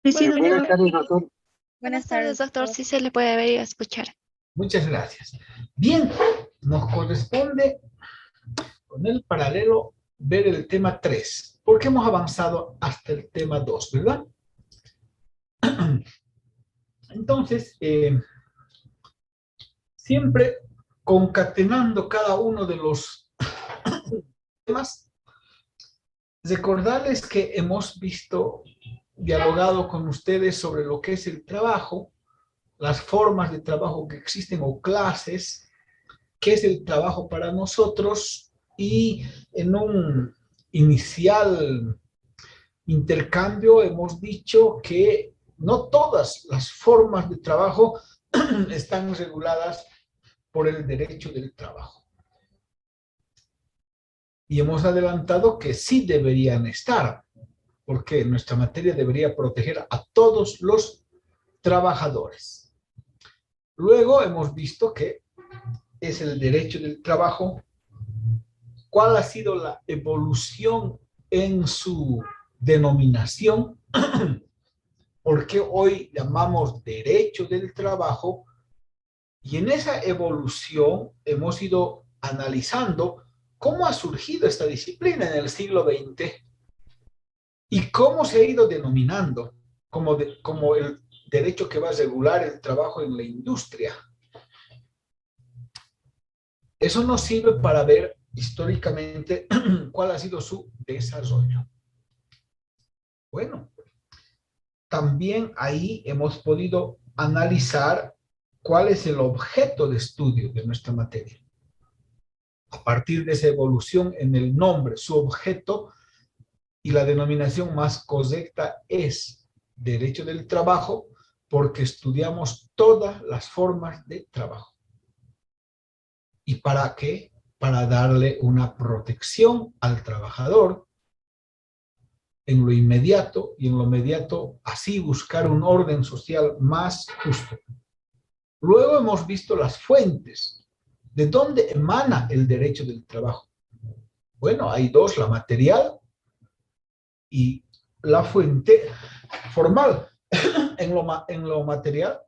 Sí, sí, Buenas doctor. tardes, doctor. Buenas tardes, doctor. Sí se le puede ver y escuchar. Muchas gracias. Bien, nos corresponde con el paralelo ver el tema 3, porque hemos avanzado hasta el tema 2, ¿verdad? Entonces, siempre concatenando cada uno de los temas, recordarles que hemos dialogado con ustedes sobre lo que es el trabajo, las formas de trabajo que existen o clases, qué es el trabajo para nosotros, y en un inicial intercambio hemos dicho que no todas las formas de trabajo están reguladas por el derecho del trabajo. Y hemos adelantado que sí deberían estar, porque nuestra materia debería proteger a todos los trabajadores. Luego hemos visto que es el derecho del trabajo, cuál ha sido la evolución en su denominación, porque hoy llamamos derecho del trabajo, y en esa evolución hemos ido analizando cómo ha surgido esta disciplina en el siglo XX y cómo se ha ido denominando como el derecho que va a regular el trabajo en la industria. Eso nos sirve para ver históricamente cuál ha sido su desarrollo. Bueno, también ahí hemos podido analizar cuál es el objeto de estudio de nuestra materia. A partir de esa evolución en el nombre, su objeto y la denominación más correcta es derecho del trabajo, porque estudiamos todas las formas de trabajo. ¿Y para qué? Para darle una protección al trabajador en lo inmediato, y en lo inmediato así buscar un orden social más justo. Luego hemos visto las fuentes. ¿De dónde emana el derecho del trabajo? Bueno, hay dos, la material y la fuente formal. En lo material,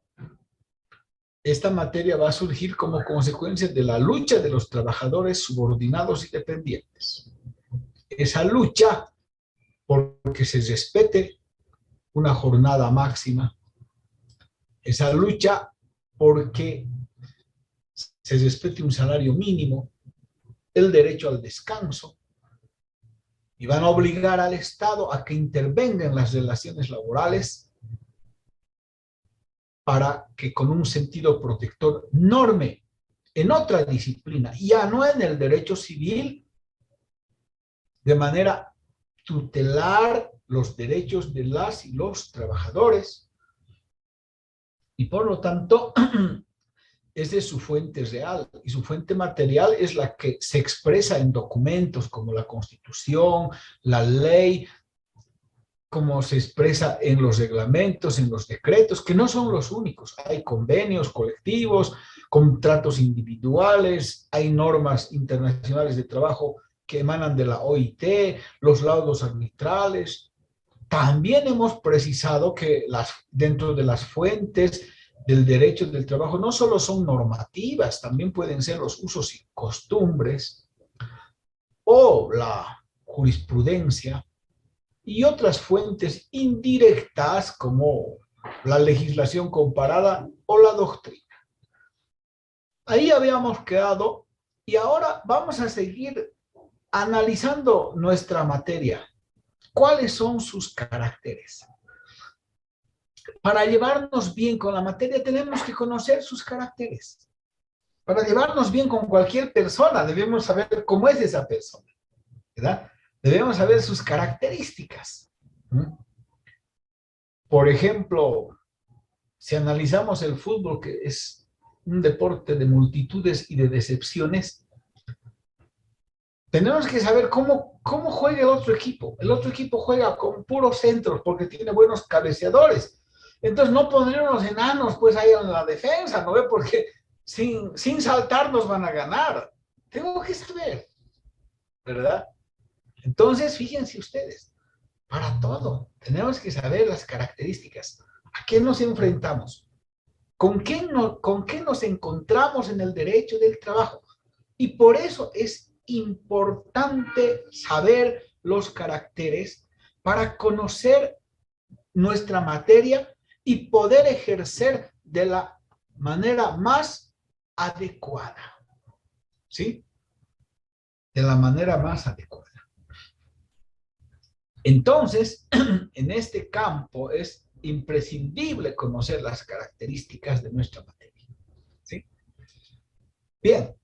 esta materia va a surgir como consecuencia de la lucha de los trabajadores subordinados y dependientes. Esa lucha porque se respete una jornada máxima, esa lucha porque se respete un salario mínimo, el derecho al descanso, y van a obligar al Estado a que intervenga en las relaciones laborales para que con un sentido protector norme en otra disciplina, ya no en el derecho civil, de manera tutelar los derechos de las y los trabajadores, y por lo tanto esa es su fuente real, y su fuente material es la que se expresa en documentos como la Constitución, la ley, como se expresa en los reglamentos, en los decretos, que no son los únicos. Hay convenios colectivos, contratos individuales, hay normas internacionales de trabajo que emanan de la OIT, los laudos arbitrales. También hemos precisado que dentro de las fuentes del derecho del trabajo no solo son normativas, también pueden ser los usos y costumbres o la jurisprudencia, y otras fuentes indirectas como la legislación comparada o la doctrina. Ahí habíamos quedado, y ahora vamos a seguir analizando nuestra materia. ¿Cuáles son sus caracteres? Para llevarnos bien con la materia tenemos que conocer sus caracteres. Para llevarnos bien con cualquier persona debemos saber cómo es esa persona, ¿verdad? Debemos saber sus características. Por ejemplo, si analizamos el fútbol, que es un deporte de multitudes y de decepciones, tenemos que saber cómo juega el otro equipo. El otro equipo juega con puros centros porque tiene buenos cabeceadores. Entonces no pondrían unos enanos pues ahí en la defensa, ¿no ve? Porque sin saltar nos van a ganar. Tengo que saber, ¿verdad? Entonces, fíjense ustedes, para todo. Tenemos que saber las características. ¿A qué nos enfrentamos? ¿Con qué nos encontramos en el derecho del trabajo? Y por eso es importante saber los caracteres para conocer nuestra materia y poder ejercer de la manera más adecuada. ¿Sí? De la manera más adecuada. Entonces, en este campo es imprescindible conocer las características de nuestra materia. ¿Sí? Bien,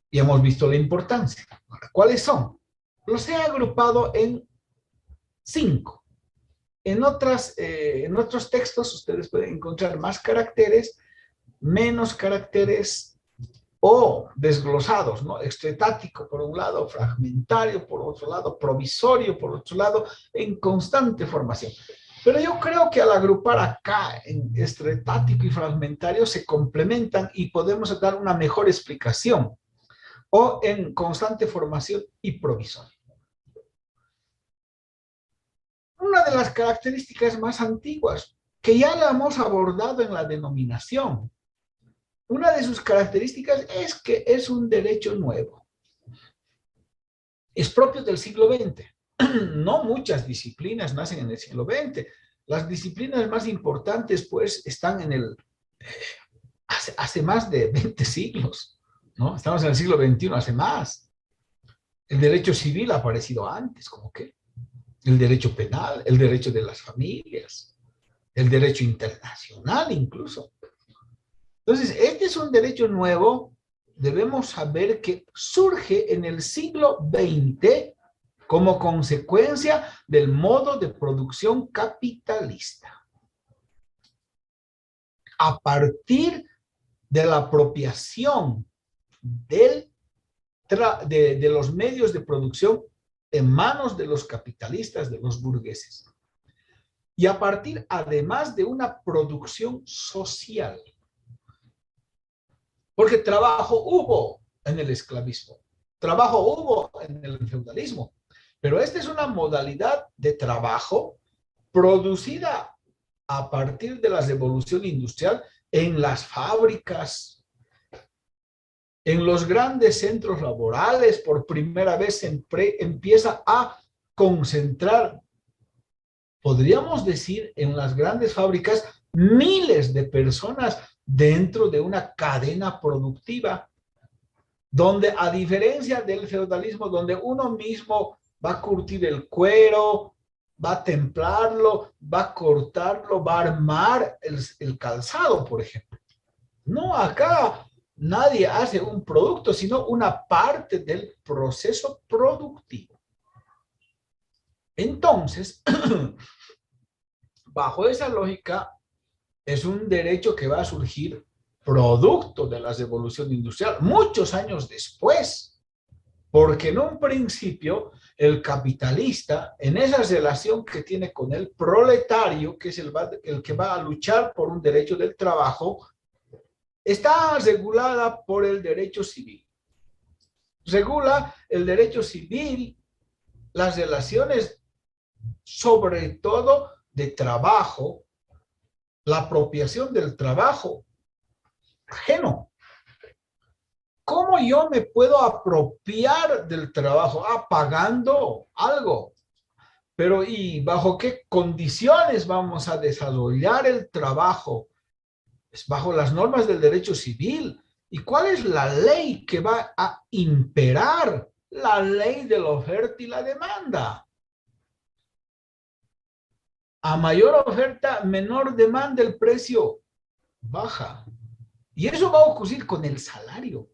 y hemos visto la importancia. Ahora, ¿cuáles son? Los he agrupado en 5. En otros textos ustedes pueden encontrar más caracteres, menos caracteres o desglosados, ¿no? Extratático por un lado, fragmentario por otro lado, provisorio por otro lado, en constante formación. Pero yo creo que al agrupar acá en extratático y fragmentario se complementan y podemos dar una mejor explicación, o en constante formación y provisorio. Una de las características más antiguas, que ya la hemos abordado en la denominación, una de sus características es que es un derecho nuevo. Es propio del siglo XX. No muchas disciplinas nacen en el siglo XX. Las disciplinas más importantes, pues, están en hace más de 20 siglos, ¿no? Estamos en el siglo XXI, hace más. El derecho civil ha aparecido antes, ¿cómo qué? El derecho penal, el derecho de las familias, el derecho internacional incluso. Entonces, este es un derecho nuevo, debemos saber que surge en el siglo XX como consecuencia del modo de producción capitalista. A partir de la apropiación de los medios de producción en manos de los capitalistas, de los burgueses. Y a partir, además, de una producción social. Porque trabajo hubo en el esclavismo, trabajo hubo en el feudalismo, pero esta es una modalidad de trabajo producida a partir de la revolución industrial en las fábricas, en los grandes centros laborales. Por primera vez se empieza a concentrar, podríamos decir, en las grandes fábricas, miles de personas dentro de una cadena productiva, donde a diferencia del feudalismo, donde uno mismo va a curtir el cuero, va a templarlo, va a cortarlo, va a armar el calzado, por ejemplo. No, acá nadie hace un producto, sino una parte del proceso productivo. Entonces, bajo esa lógica, es un derecho que va a surgir producto de la revolución industrial, muchos años después, porque en un principio el capitalista, en esa relación que tiene con el proletario, que es el que va a luchar por un derecho del trabajo, está regulada por el derecho civil. Regula el derecho civil las relaciones, sobre todo de trabajo, la apropiación del trabajo ajeno. ¿Cómo yo me puedo apropiar del trabajo? Pagando algo. Pero ¿y bajo qué condiciones vamos a desarrollar el trabajo? Es bajo las normas del derecho civil. ¿Y cuál es la ley que va a imperar? La ley de la oferta y la demanda. A mayor oferta, menor demanda, el precio baja. Y eso va a ocurrir con el salario.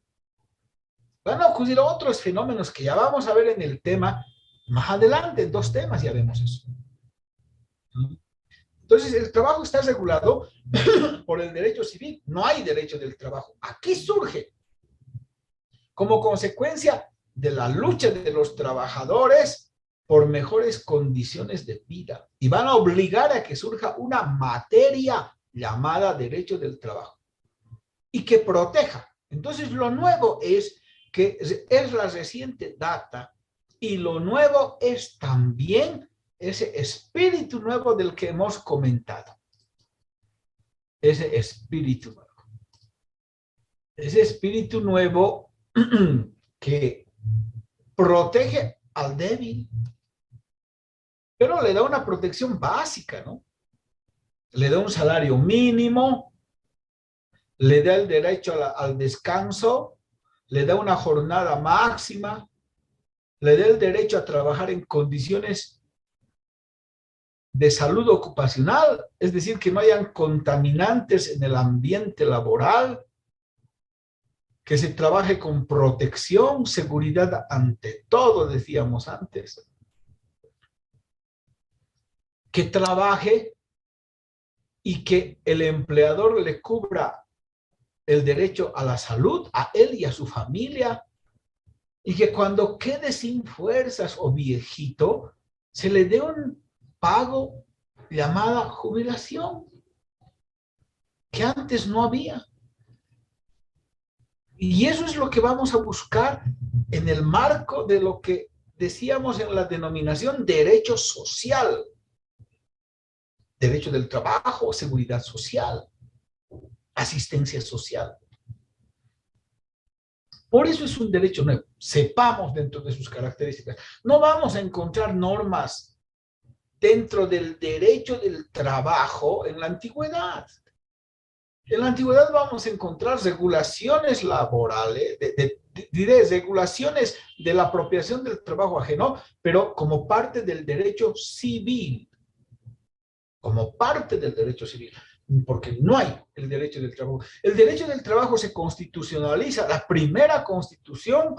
Van a ocurrir otros fenómenos que ya vamos a ver en el tema más adelante. En 2 temas ya vemos eso. Entonces, el trabajo está regulado por el derecho civil. No hay derecho del trabajo. Aquí surge como consecuencia de la lucha de los trabajadores por mejores condiciones de vida. Y van a obligar a que surja una materia llamada derecho del trabajo y que proteja. Entonces, lo nuevo es que es la reciente data, y lo nuevo es también ese espíritu nuevo del que hemos comentado. Ese espíritu nuevo. Ese espíritu nuevo que protege al débil, pero le da una protección básica, ¿no? Le da un salario mínimo, le da el derecho al descanso, le da una jornada máxima, le da el derecho a trabajar en condiciones de salud ocupacional, es decir, que no hayan contaminantes en el ambiente laboral, que se trabaje con protección, seguridad ante todo, decíamos antes, que trabaje y que el empleador le cubra el derecho a la salud, a él y a su familia, y que cuando quede sin fuerzas o viejito, se le dé un pago llamada jubilación, que antes no había. Y eso es lo que vamos a buscar en el marco de lo que decíamos en la denominación derecho social, derecho del trabajo, seguridad social, asistencia social. Por eso es un derecho nuevo. Sepamos dentro de sus características. No vamos a encontrar normas dentro del derecho del trabajo en la antigüedad. En la antigüedad vamos a encontrar regulaciones laborales, diré regulaciones de la apropiación del trabajo ajeno, pero como parte del derecho civil. Como parte del derecho civil. Porque no hay el derecho del trabajo. El derecho del trabajo se constitucionaliza. La primera constitución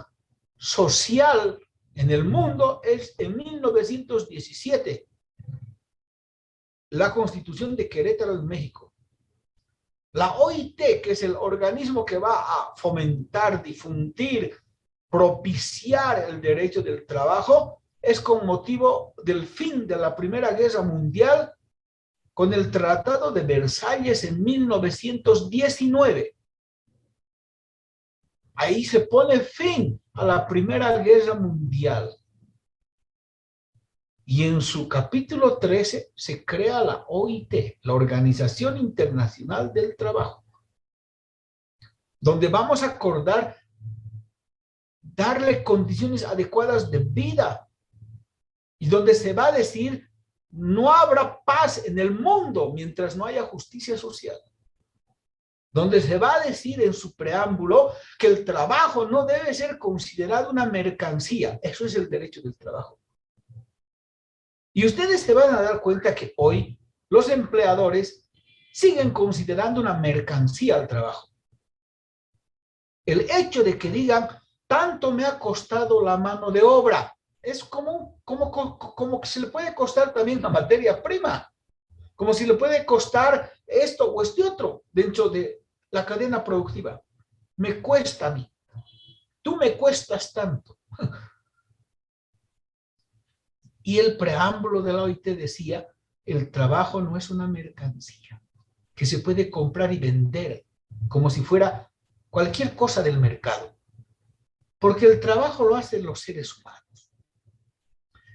social en el mundo es en 1917. La Constitución de Querétaro en México. La OIT, que es el organismo que va a fomentar, difundir, propiciar el derecho del trabajo, es con motivo del fin de la Primera Guerra Mundial con el Tratado de Versalles en 1919. Ahí se pone fin a la Primera Guerra Mundial. Y en su capítulo 13 se crea la OIT, la Organización Internacional del Trabajo, donde vamos a acordar darle condiciones adecuadas de vida y donde se va a decir no habrá paz en el mundo mientras no haya justicia social. Donde se va a decir en su preámbulo que el trabajo no debe ser considerado una mercancía. Eso es el derecho del trabajo. Y ustedes se van a dar cuenta que hoy los empleadores siguen considerando una mercancía al trabajo. El hecho de que digan, tanto me ha costado la mano de obra, es como que se le puede costar también la materia prima, como si le puede costar esto o este otro dentro de la cadena productiva. Me cuesta a mí, tú me cuestas tanto. Y el preámbulo de la OIT decía, el trabajo no es una mercancía que se puede comprar y vender como si fuera cualquier cosa del mercado, porque el trabajo lo hacen los seres humanos.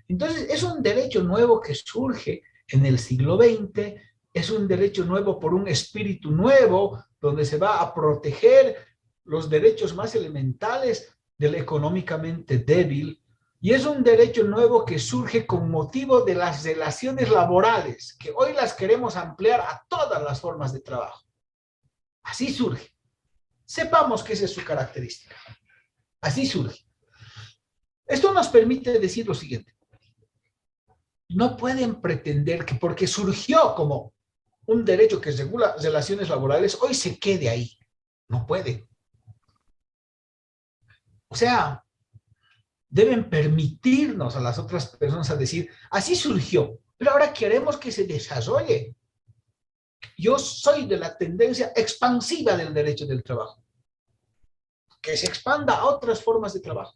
Entonces, es un derecho nuevo que surge en el siglo XX, es un derecho nuevo por un espíritu nuevo, donde se va a proteger los derechos más elementales del económicamente débil, y es un derecho nuevo que surge con motivo de las relaciones laborales, que hoy las queremos ampliar a todas las formas de trabajo. Así surge. Sepamos que esa es su característica. Así surge. Esto nos permite decir lo siguiente. No pueden pretender que porque surgió como un derecho que regula relaciones laborales, hoy se quede ahí. No puede. O sea, deben permitirnos a las otras personas a decir, así surgió, pero ahora queremos que se desarrolle. Yo soy de la tendencia expansiva del derecho del trabajo. Que se expanda a otras formas de trabajo.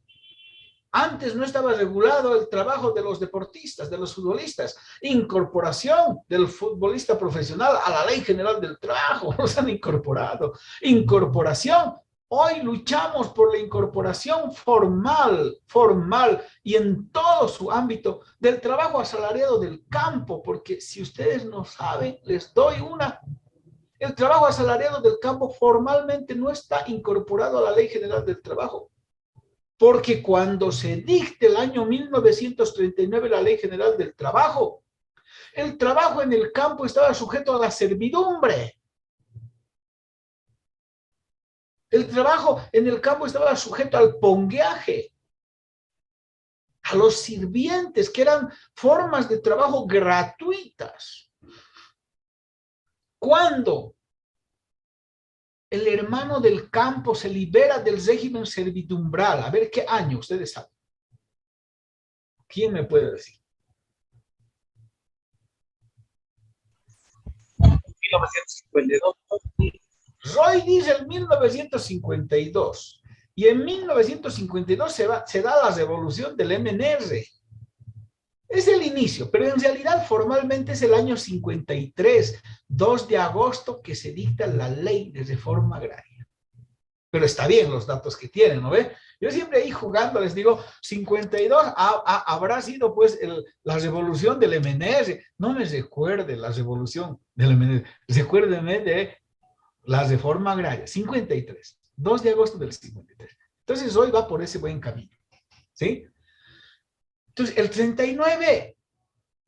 Antes no estaba regulado el trabajo de los deportistas, de los futbolistas. Incorporación del futbolista profesional a la Ley General del Trabajo. Los han incorporado. Incorporación Hoy luchamos por la incorporación formal y en todo su ámbito del trabajo asalariado del campo, porque si ustedes no saben, les doy una. El trabajo asalariado del campo formalmente no está incorporado a la Ley General del Trabajo, porque cuando se dicte el año 1939 la Ley General del Trabajo, el trabajo en el campo estaba sujeto a la servidumbre. El trabajo en el campo estaba sujeto al pongueaje, a los sirvientes, que eran formas de trabajo gratuitas. Cuando el hermano del campo se libera del régimen servidumbral, a ver qué año, ustedes saben. ¿Quién me puede decir? 1952. Roy dice el 1952. Y en 1952 se da la revolución del MNR. Es el inicio, pero en realidad formalmente es el año 53, 2 de agosto, que se dicta la ley de reforma agraria. Pero está bien los datos que tienen, ¿no ve? Yo siempre ahí jugando les digo, 52 habrá sido pues la revolución del MNR. No me recuerde la revolución del MNR, recuérdeme de la reforma agraria, 53, 2 de agosto del 53. Entonces hoy va por ese buen camino, ¿sí? Entonces el 39,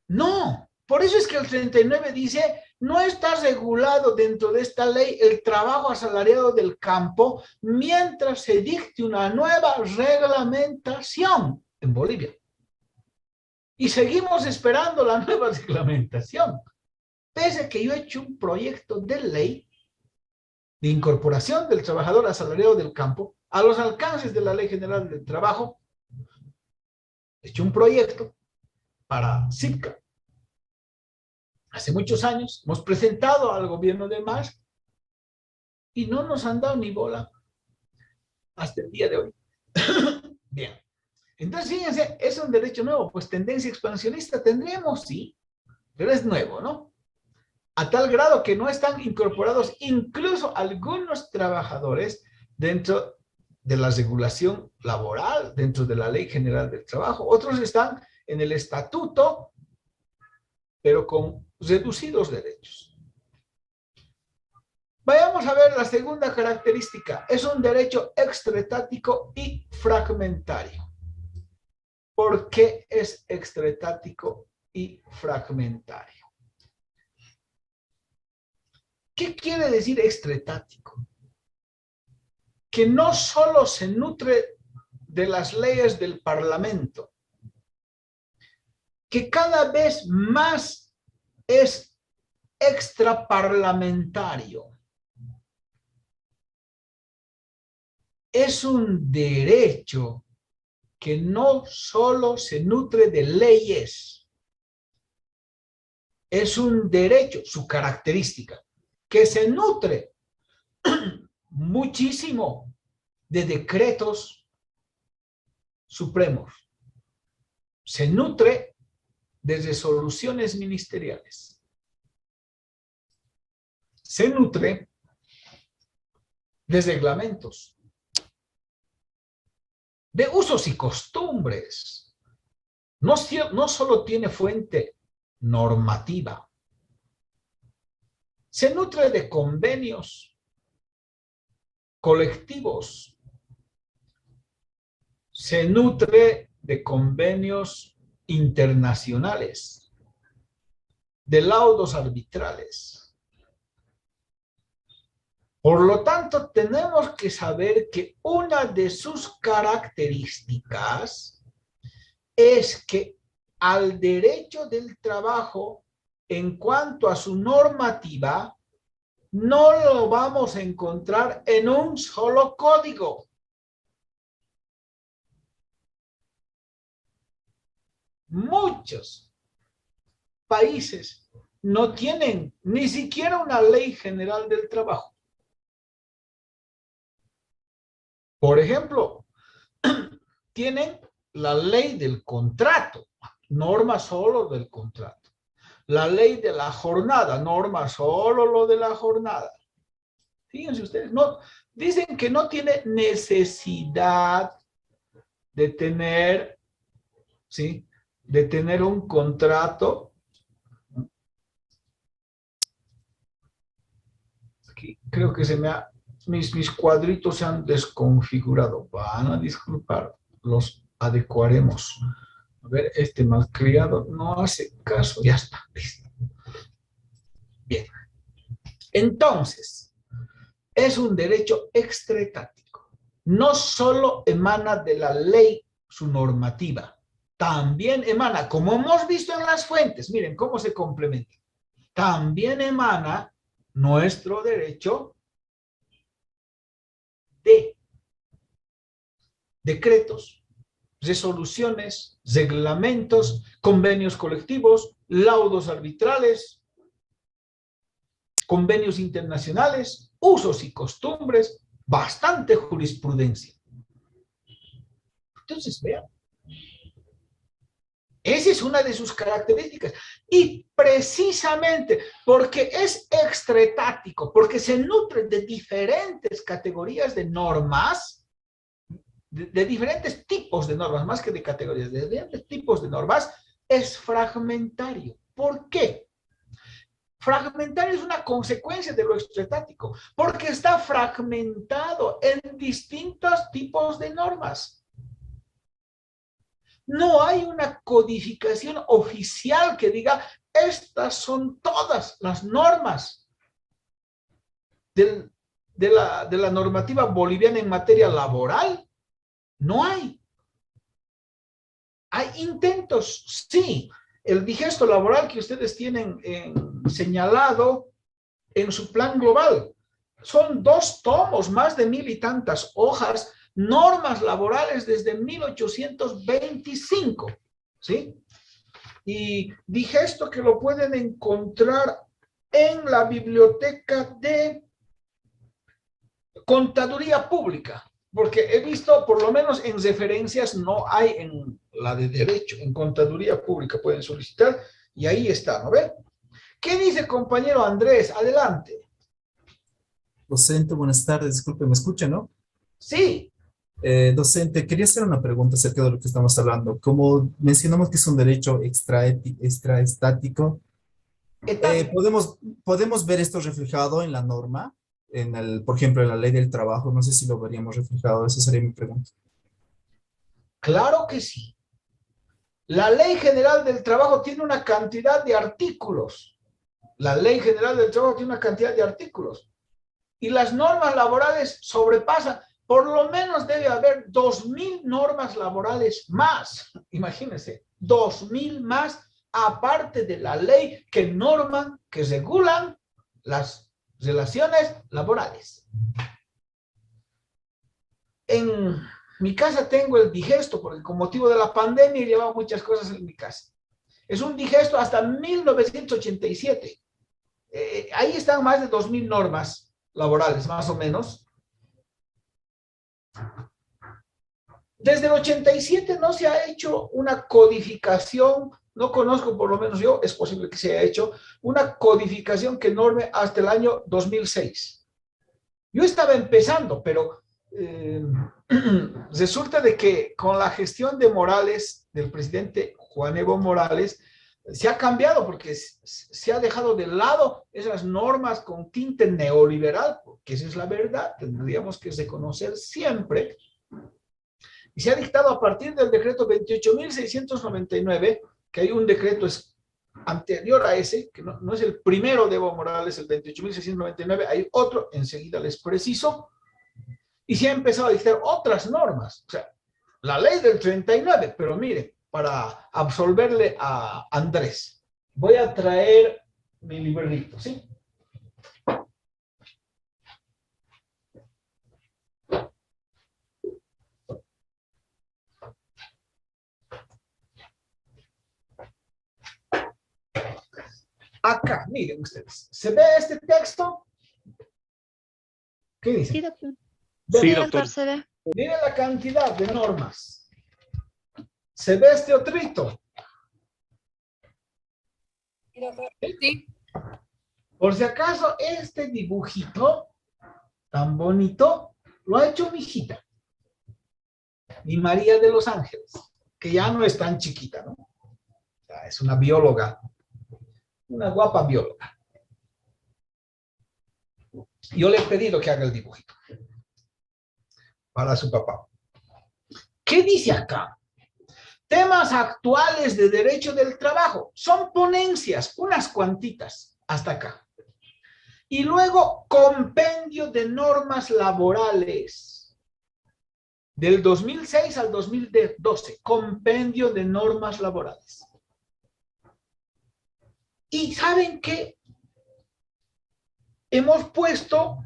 no, por eso es que el 39 dice, no está regulado dentro de esta ley el trabajo asalariado del campo mientras se dicte una nueva reglamentación en Bolivia. Y seguimos esperando la nueva reglamentación, pese a que yo he hecho un proyecto de ley de incorporación del trabajador asalariado del campo a los alcances de la Ley General del Trabajo. He hecho un proyecto para CIPCA. Hace muchos años hemos presentado al gobierno de MAS y no nos han dado ni bola hasta el día de hoy. Bien. Entonces, fíjense, es un derecho nuevo, pues tendencia expansionista tendríamos, sí, pero es nuevo, ¿no? A tal grado que no están incorporados incluso algunos trabajadores dentro de la regulación laboral, dentro de la Ley General del Trabajo. Otros están en el estatuto, pero con reducidos derechos. Vayamos a ver la segunda característica. Es un derecho extraetático y fragmentario. ¿Por qué es extraetático y fragmentario? ¿Qué quiere decir extraetático? Que no solo se nutre de las leyes del Parlamento, que cada vez más es extraparlamentario. Es un derecho que no solo se nutre de leyes, es un derecho, su característica, que se nutre muchísimo de decretos supremos, se nutre de resoluciones ministeriales, se nutre de reglamentos, de usos y costumbres. No solo tiene fuente normativa, se nutre de convenios colectivos, se nutre de convenios internacionales, de laudos arbitrales. Por lo tanto, tenemos que saber que una de sus características es que al derecho del trabajo, en cuanto a su normativa, no lo vamos a encontrar en un solo código. Muchos países no tienen ni siquiera una ley general del trabajo. Por ejemplo, tienen la ley del contrato, norma solo del contrato. La ley de la jornada, norma solo lo de la jornada. Fíjense ustedes, no, dicen que no tiene necesidad de tener, ¿sí? De tener un contrato. Aquí creo que mis cuadritos se han desconfigurado. Van a disculpar, los adecuaremos. A ver, este malcriado no hace caso. Ya está, listo. Bien. Entonces, es un derecho extraetático. No solo emana de la ley su normativa, también emana, como hemos visto en las fuentes, miren cómo se complementa, también emana nuestro derecho de decretos, resoluciones, reglamentos, convenios colectivos, laudos arbitrales, convenios internacionales, usos y costumbres, bastante jurisprudencia. Entonces, vean, esa es una de sus características. Y precisamente porque es extraetático, porque se nutre de diferentes categorías de normas, de diferentes tipos de normas, más que de categorías, de diferentes tipos de normas, es fragmentario. ¿Por qué? Fragmentario es una consecuencia de lo extraetático, porque está fragmentado en distintos tipos de normas. No hay una codificación oficial que diga, estas son todas las normas de la normativa boliviana en materia laboral. No hay. Hay intentos, sí. El digesto laboral que ustedes tienen señalado en su plan global son 2 tomos, más de 1000 y tantas hojas, normas laborales desde 1825, ¿sí? Y digesto que lo pueden encontrar en la biblioteca de Contaduría Pública, porque he visto, por lo menos en referencias, no hay en la de Derecho, en Contaduría Pública pueden solicitar, y ahí está, ¿no ven? ¿Qué dice compañero Andrés? Adelante. Docente, buenas tardes. Disculpe, ¿me escucha, no? Sí. Docente, quería hacer una pregunta acerca de lo que estamos hablando. Como mencionamos que es un derecho extraestático, ¿podemos ver esto reflejado en la norma? Por ejemplo, en la ley del trabajo, no sé si lo veríamos reflejado, esa sería mi pregunta. Claro que sí. La Ley General del Trabajo tiene una cantidad de artículos. La Ley General del Trabajo tiene una cantidad de artículos. Y las normas laborales sobrepasan, por lo menos debe haber 2000 normas laborales más. Imagínense, 2000 más, aparte de la ley que norman, que regulan las relaciones laborales. En mi casa tengo el digesto, porque con motivo de la pandemia he llevado muchas cosas en mi casa. Es un digesto hasta 1987. Ahí están más de 2000 normas laborales, más o menos. Desde el 87 no se ha hecho una codificación, no conozco, por lo menos yo, es posible que se haya hecho una codificación que norme hasta el año 2006. Yo estaba empezando, pero resulta de que con la gestión de Morales, del presidente Juan Evo Morales, se ha cambiado porque se ha dejado de lado esas normas con tinte neoliberal, porque esa es la verdad, tendríamos que reconocer siempre. Y se ha dictado a partir del decreto 28.699, que hay un decreto anterior a ese, que no es el primero de Evo Morales, el 28.699, hay otro, enseguida les preciso, y se ha empezado a dictar otras normas. O sea, la ley del 39, pero mire, para absolverle a Andrés, voy a traer mi librito, ¿sí? Acá, miren ustedes, ¿se ve este texto? ¿Qué dice? Sí, doctor. Sí, doctor. Se ve. Miren la cantidad de normas. ¿Se ve este otrito? Sí. Por si acaso, este dibujito tan bonito, lo ha hecho mi hijita, mi María de los Ángeles, que ya no es tan chiquita, ¿no? Es una bióloga, una guapa bióloga. Yo le he pedido que haga el dibujito para su papá. ¿Qué dice acá? Temas actuales de derecho del trabajo. Son ponencias, unas cuantitas, hasta acá. Y luego, compendio de normas laborales. Del 2006 al 2012, compendio de normas laborales. Y ¿saben qué? Hemos puesto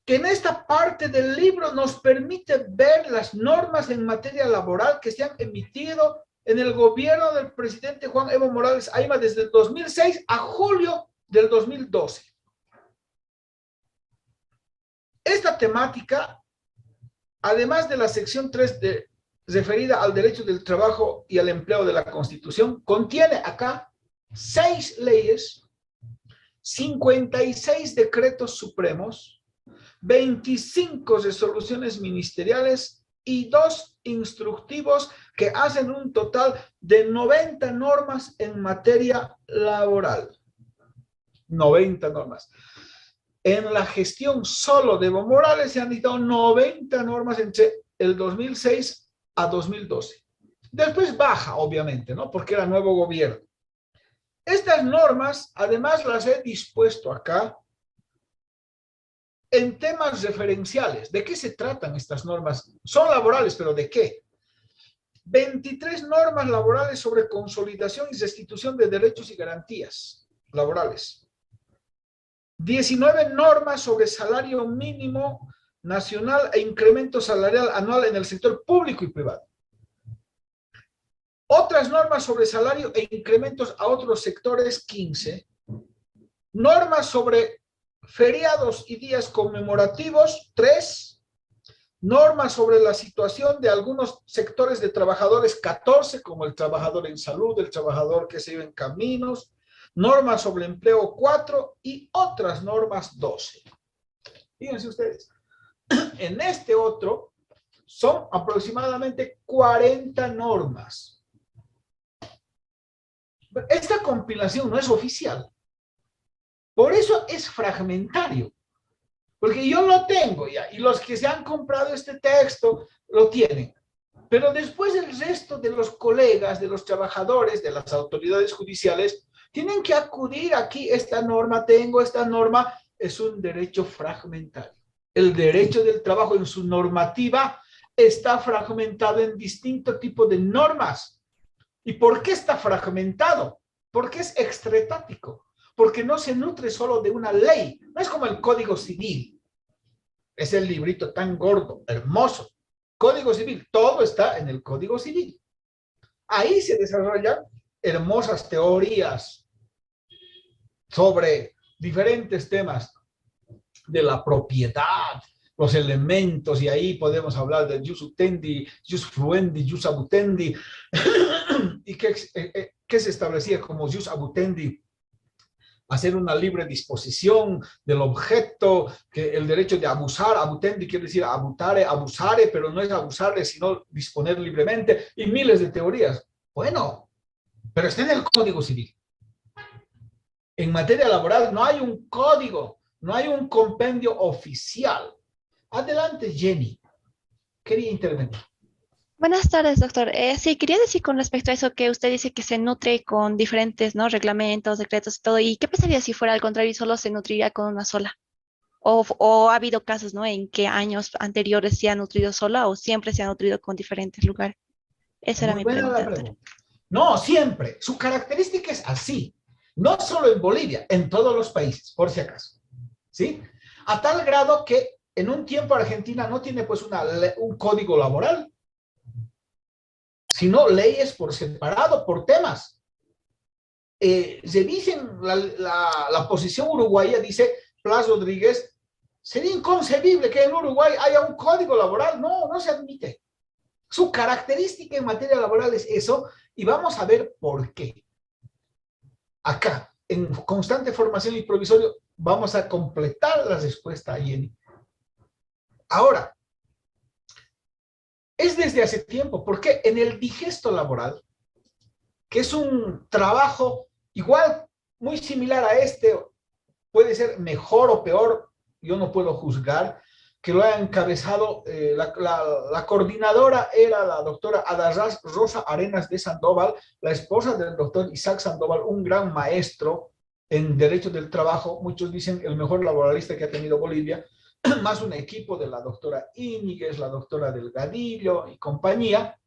que en esta parte del libro nos permite ver las normas en materia laboral que se han emitido en el gobierno del presidente Juan Evo Morales Ayma desde el 2006 a julio del 2012. Esta temática, además de la sección 3 referida al derecho del trabajo y al empleo de la Constitución, contiene acá 6 leyes, 56 decretos supremos, 25 resoluciones ministeriales y 2 instructivos que hacen un total de 90 normas en materia laboral. 90 normas. En la gestión solo de Evo Morales se han dictado 90 normas entre el 2006 a 2012. Después baja, obviamente, ¿no? Porque era nuevo gobierno. Estas normas, además, las he dispuesto acá en temas referenciales. ¿De qué se tratan estas normas? Son laborales, pero ¿de qué? 23 normas laborales sobre consolidación y restitución de derechos y garantías laborales. 19 normas sobre salario mínimo nacional e incremento salarial anual en el sector público y privado. Otras normas sobre salario e incrementos a otros sectores, 15. Normas sobre feriados y días conmemorativos, 3. Normas sobre la situación de algunos sectores de trabajadores, 14, como el trabajador en salud, el trabajador que se vive en caminos. Normas sobre empleo, 4, y otras normas, 12. Fíjense ustedes, en este otro son aproximadamente 40 normas. Esta compilación no es oficial. Por eso es fragmentario. Porque yo lo tengo ya, y los que se han comprado este texto lo tienen. Pero después el resto de los colegas, de los trabajadores, de las autoridades judiciales, tienen que acudir aquí. Esta norma tengo, esta norma es un derecho fragmentario. El derecho del trabajo en su normativa está fragmentado en distintos tipos de normas. ¿Y por qué está fragmentado? Porque es extraetático. Porque no se nutre solo de una ley. No es como el Código Civil. Es el librito tan gordo, hermoso. Código Civil, todo está en el Código Civil. Ahí se desarrollan hermosas teorías sobre diferentes temas de la propiedad, los elementos, y ahí podemos hablar de jus utendi, jus fluendi, jus abutendi, y que se establecía como jus abutendi, hacer una libre disposición del objeto, que el derecho de abusar, abutendi quiere decir abutare, abusare, pero no es abusarle, sino disponer libremente, y miles de teorías. Bueno, pero está en el Código Civil. En materia laboral no hay un código, no hay un compendio oficial. Adelante, Jenny. Quería intervenir. Buenas tardes, doctor. Sí, quería decir con respecto a eso que usted dice que se nutre con diferentes, ¿no? Reglamentos, decretos y todo. ¿Y qué pasaría si fuera al contrario y solo se nutriría con una sola? O ha habido casos, ¿no? En que años anteriores se ha nutrido sola o siempre se ha nutrido con diferentes lugares. Esa era Muy mi buena pregunta, la doctor. pregunta. No, siempre. Su característica es así. No solo en Bolivia, en todos los países, por si acaso. ¿Sí? A tal grado que en un tiempo Argentina no tiene pues un código laboral, sino leyes por separado, por temas. Revisen la posición uruguaya, dice Plas Rodríguez, sería inconcebible que en Uruguay haya un código laboral. No, no se admite. Su característica en materia laboral es eso, y vamos a ver por qué. Acá, en constante formación y provisorio, vamos a completar la respuesta a Jenny. Ahora, es desde hace tiempo, porque en el digesto laboral, que es un trabajo igual, muy similar a este, puede ser mejor o peor, yo no puedo juzgar, que lo ha encabezado, la coordinadora era la doctora Ada Rosa Arenas de Sandoval, la esposa del doctor Isaac Sandoval, un gran maestro en Derecho del Trabajo, muchos dicen el mejor laboralista que ha tenido Bolivia, más un equipo de la doctora Íñiguez, la doctora Delgadillo y compañía,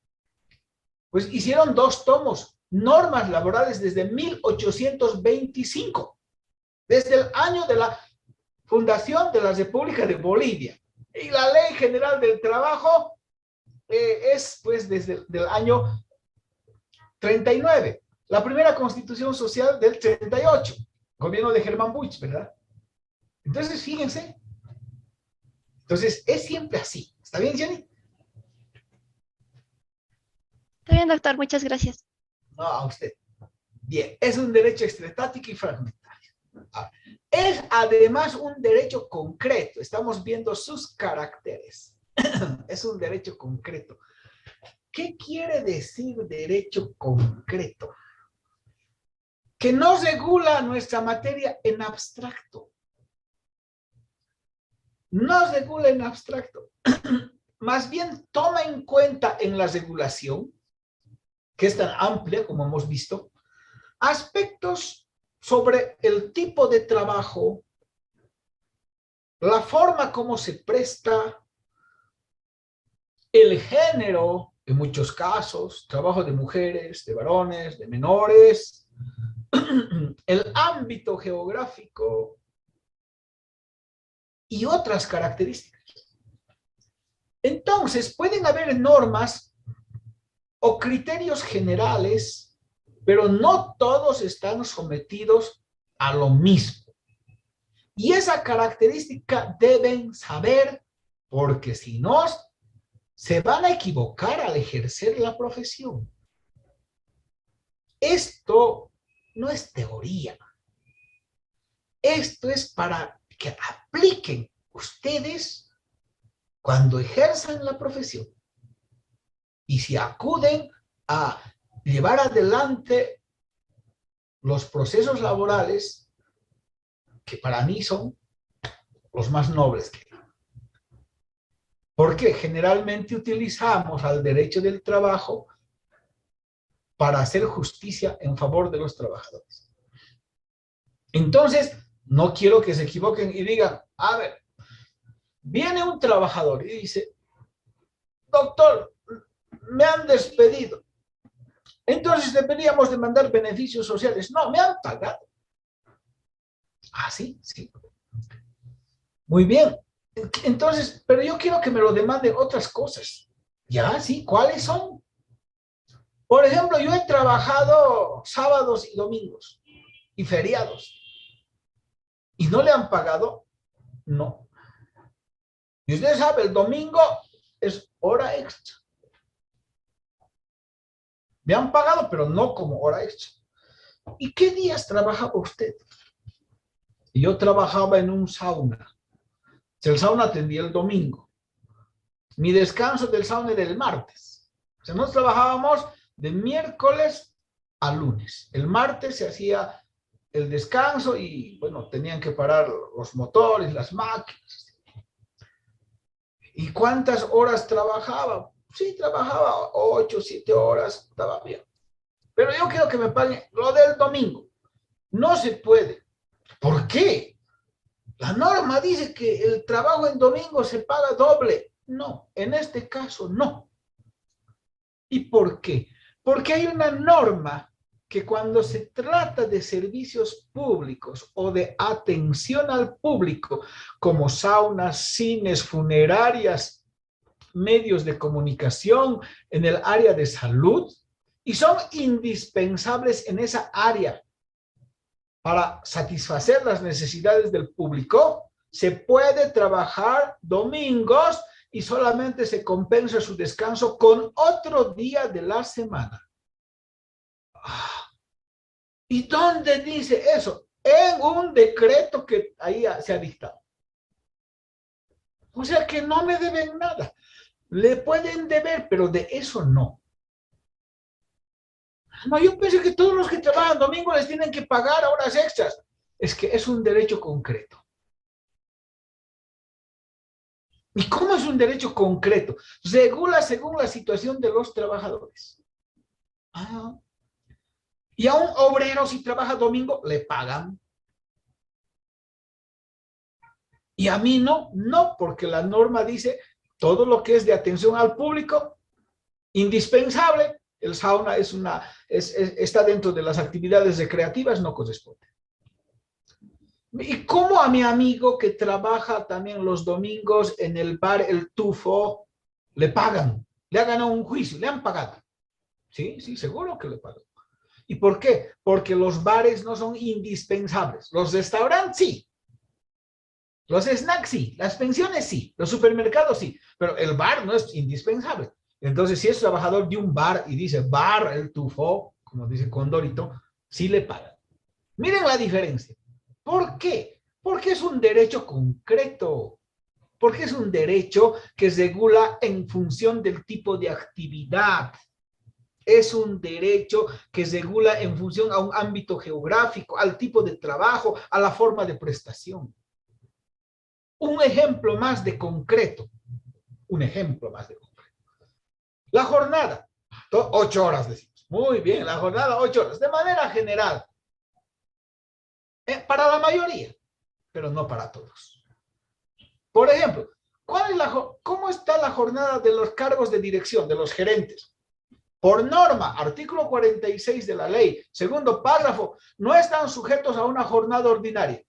pues hicieron 2 tomos, normas laborales desde 1825, desde el año de la fundación de la República de Bolivia. Y la Ley General del Trabajo es pues desde el año 39. La primera Constitución Social del 38, gobierno de Germán Buch, ¿verdad? Entonces, fíjense. Entonces, es siempre así. ¿Está bien, Jenny? Está bien, doctor, muchas gracias. No, a usted. Bien, es un derecho extraestático y fragmentario. Ahora, es además un derecho concreto. Estamos viendo sus caracteres. Es un derecho concreto. ¿Qué quiere decir derecho concreto? Que no regula nuestra materia en abstracto. No regula en abstracto. Más bien toma en cuenta en la regulación, que es tan amplia como hemos visto, aspectos sobre el tipo de trabajo, la forma como se presta, el género, en muchos casos, trabajo de mujeres, de varones, de menores, el ámbito geográfico y otras características. Entonces, pueden haber normas o criterios generales, pero no todos están sometidos a lo mismo. Y esa característica deben saber, porque si no, se van a equivocar al ejercer la profesión. Esto no es teoría. Esto es para que apliquen ustedes cuando ejerzan la profesión. Y si acuden a llevar adelante los procesos laborales, que para mí son los más nobles que hay. Porque generalmente utilizamos al derecho del trabajo para hacer justicia en favor de los trabajadores. Entonces, no quiero que se equivoquen y digan, a ver, viene un trabajador y dice, doctor, me han despedido. Entonces deberíamos demandar beneficios sociales. No, me han pagado. Ah, sí, sí. Muy bien. Entonces, pero yo quiero que me lo demanden otras cosas. Ya, sí, ¿cuáles son? Por ejemplo, yo he trabajado sábados y domingos y feriados. ¿Y no le han pagado? No. Y usted sabe, el domingo es hora extra. Me han pagado, pero no como hora extra. ¿Y qué días trabajaba usted? Yo trabajaba en un sauna. El sauna atendía el domingo. Mi descanso del sauna era el martes. O sea, nosotros trabajábamos de miércoles a lunes. El martes se hacía el descanso y, bueno, tenían que parar los motores, las máquinas. ¿Y cuántas horas trabajaba? Sí, trabajaba 8, 7 horas, estaba bien. Pero yo quiero que me paguen lo del domingo. No se puede. ¿Por qué? La norma dice que el trabajo en domingo se paga doble. No, en este caso no. ¿Y por qué? Porque hay una norma que cuando se trata de servicios públicos o de atención al público, como saunas, cines, funerarias, medios de comunicación, en el área de salud, y son indispensables en esa área para satisfacer las necesidades del público, se puede trabajar domingos y solamente se compensa su descanso con otro día de la semana. ¿Y dónde dice eso? en un decreto que ahí se ha dictado. O sea que no me deben nada. Le pueden deber, pero de eso no. No, yo pienso que todos los que trabajan domingo les tienen que pagar horas extras. Es que es un derecho concreto. ¿Y cómo es un derecho concreto? Regula según la situación de los trabajadores. Ah. Y a un obrero, si trabaja domingo, le pagan. Y a mí no, no, porque la norma dice todo lo que es de atención al público, indispensable. El sauna está dentro de las actividades recreativas, no corresponde. ¿Y cómo a mi amigo que trabaja también los domingos en el bar El Tufo, le pagan? Le han ganado un juicio, le han pagado. Sí, sí, seguro que le pagan. ¿Y por qué? Porque los bares no son indispensables. Los restaurantes sí. Los snacks sí. Las pensiones sí. Los supermercados sí. Pero el bar no es indispensable. Entonces, si es trabajador de un bar y dice bar El Tufo, como dice Condorito, sí le pagan. Miren la diferencia. ¿Por qué? Porque es un derecho concreto. Porque es un derecho que regula en función del tipo de actividad. Es un derecho que regula en función a un ámbito geográfico, al tipo de trabajo, a la forma de prestación. Un ejemplo más de concreto. Un ejemplo más de concreto. La jornada, 8 horas decimos. Muy bien, la jornada 8 horas, de manera general. Para la mayoría, pero no para todos. Por ejemplo, ¿cómo está la jornada de los cargos de dirección, de los gerentes? Por norma, artículo 46 de la ley, segundo párrafo, no están sujetos a una jornada ordinaria.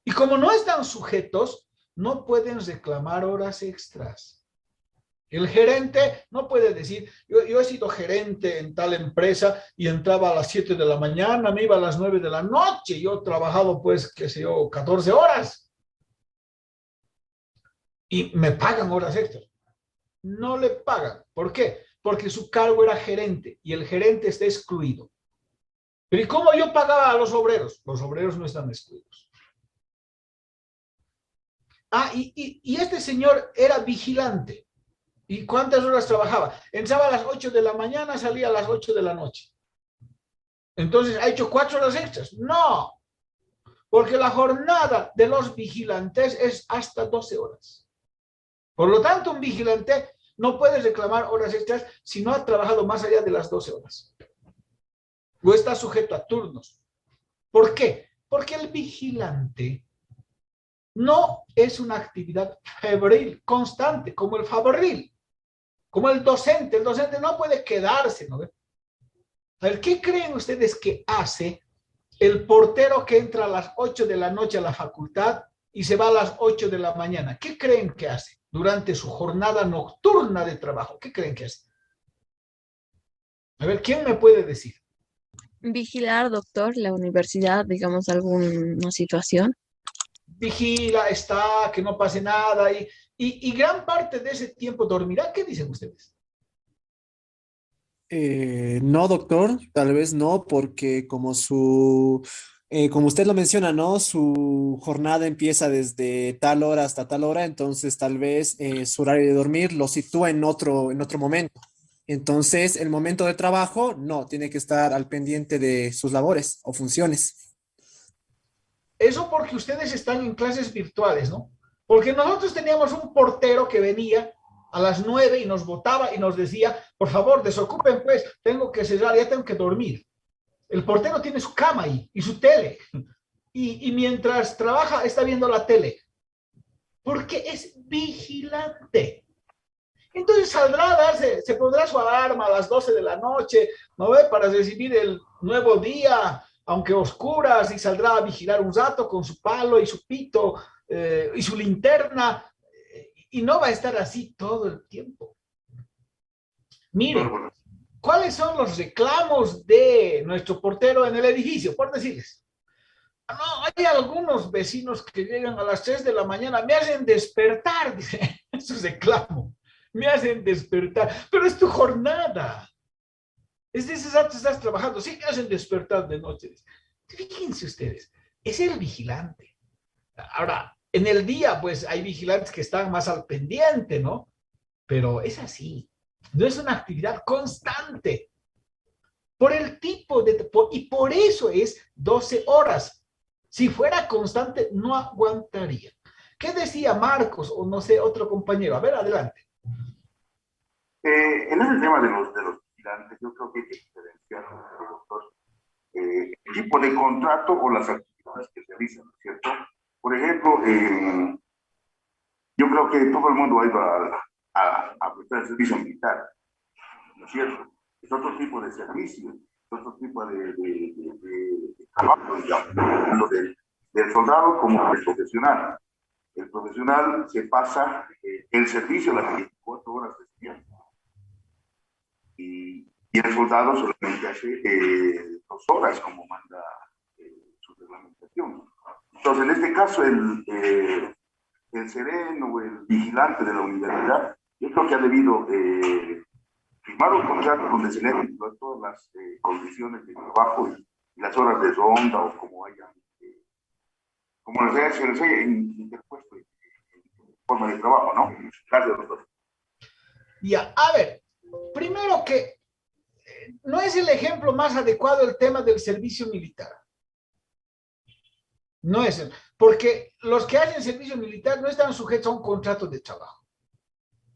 Y como no están sujetos, no pueden reclamar horas extras. El gerente no puede decir, yo he sido gerente en tal empresa y entraba a las 7 de la mañana, me iba a las 9 de la noche, yo he trabajado pues, qué sé yo, 14 horas. Y me pagan horas extras. No le pagan. ¿Por qué? Porque su cargo era gerente y el gerente está excluido. Pero ¿y cómo yo pagaba a los obreros? Los obreros no están excluidos. Ah, y este señor era vigilante. ¿Y cuántas horas trabajaba? Entraba a las 8 de la mañana, salía a las 8 de la noche. Entonces, ¿ha hecho 4 horas extras? No, porque la jornada de los vigilantes es hasta 12 horas. Por lo tanto, un vigilante no puede reclamar horas extras si no ha trabajado más allá de las 12 horas. O está sujeto a turnos. ¿Por qué? Porque el vigilante no es una actividad febril, constante, como el fabril, como el docente. El docente no puede quedarse, ¿no? A ver, ¿qué creen ustedes que hace el portero que entra a las 8 de la noche a la facultad y se va a las 8 de la mañana? ¿Qué creen que hace durante su jornada nocturna de trabajo? ¿Qué creen que hace? A ver, ¿quién me puede decir? Vigilar, doctor, la universidad, digamos, alguna situación. Vigila, está, que no pase nada, y gran parte de ese tiempo dormirá. ¿Qué dicen ustedes? No, doctor, tal vez no, porque como usted lo menciona, ¿no? Su jornada empieza desde tal hora hasta tal hora, entonces tal vez su horario de dormir lo sitúa en otro momento. Entonces, el momento de trabajo, no, tiene que estar al pendiente de sus labores o funciones. Eso porque ustedes están en clases virtuales, ¿no? Porque nosotros teníamos un portero que venía a las 9 y nos botaba y nos decía, por favor, desocupen pues, tengo que cerrar, ya tengo que dormir. El portero tiene su cama ahí y su tele. Y mientras trabaja está viendo la tele. Porque es vigilante. Entonces saldrá a darse, se pondrá su alarma a las 12 de la noche, ¿no ve? Para recibir el nuevo día, aunque oscuras, y saldrá a vigilar un rato con su palo y su pito y su linterna, y no va a estar así todo el tiempo. Miren, ¿cuáles son los reclamos de nuestro portero en el edificio? Por decirles. No, hay algunos vecinos que llegan a las 3 de la mañana, me hacen despertar, dice, eso es reclamo. Me hacen despertar, pero es tu jornada. Es de esas rato estás trabajando, sí me hacen despertar de noche. Fíjense ustedes, es el vigilante. Ahora, en el día, pues hay vigilantes que están más al pendiente, ¿no? Pero es así. No es una actividad constante. Por el tipo y por eso es 12 horas. Si fuera constante, no aguantaría. ¿Qué decía Marcos o no sé, otro compañero? A ver, adelante. En ese tema de los vigilantes, yo creo que hay que diferenciar, doctor, el tipo de contrato o las actividades que realizan, ¿no es cierto? Por ejemplo, yo creo que todo el mundo ha ido a prestar el servicio militar, ¿no es cierto? Es otro tipo de servicio, es otro tipo de trabajo, digamos, lo del soldado como el profesional. El profesional se pasa el servicio a las 24 horas del día. Y el soldado solamente hace 2 horas, como manda su reglamentación. Entonces, en este caso, el sereno o el vigilante de la universidad, yo creo que ha debido firmar un contrato donde se le den todas las condiciones de trabajo y las horas de ronda o como haya, como se les haya interpuesto en forma de trabajo, ¿no? Gracias, doctor. Ya, a ver, primero que no es el ejemplo más adecuado el tema del servicio militar. No es, porque los que hacen servicio militar no están sujetos a un contrato de trabajo,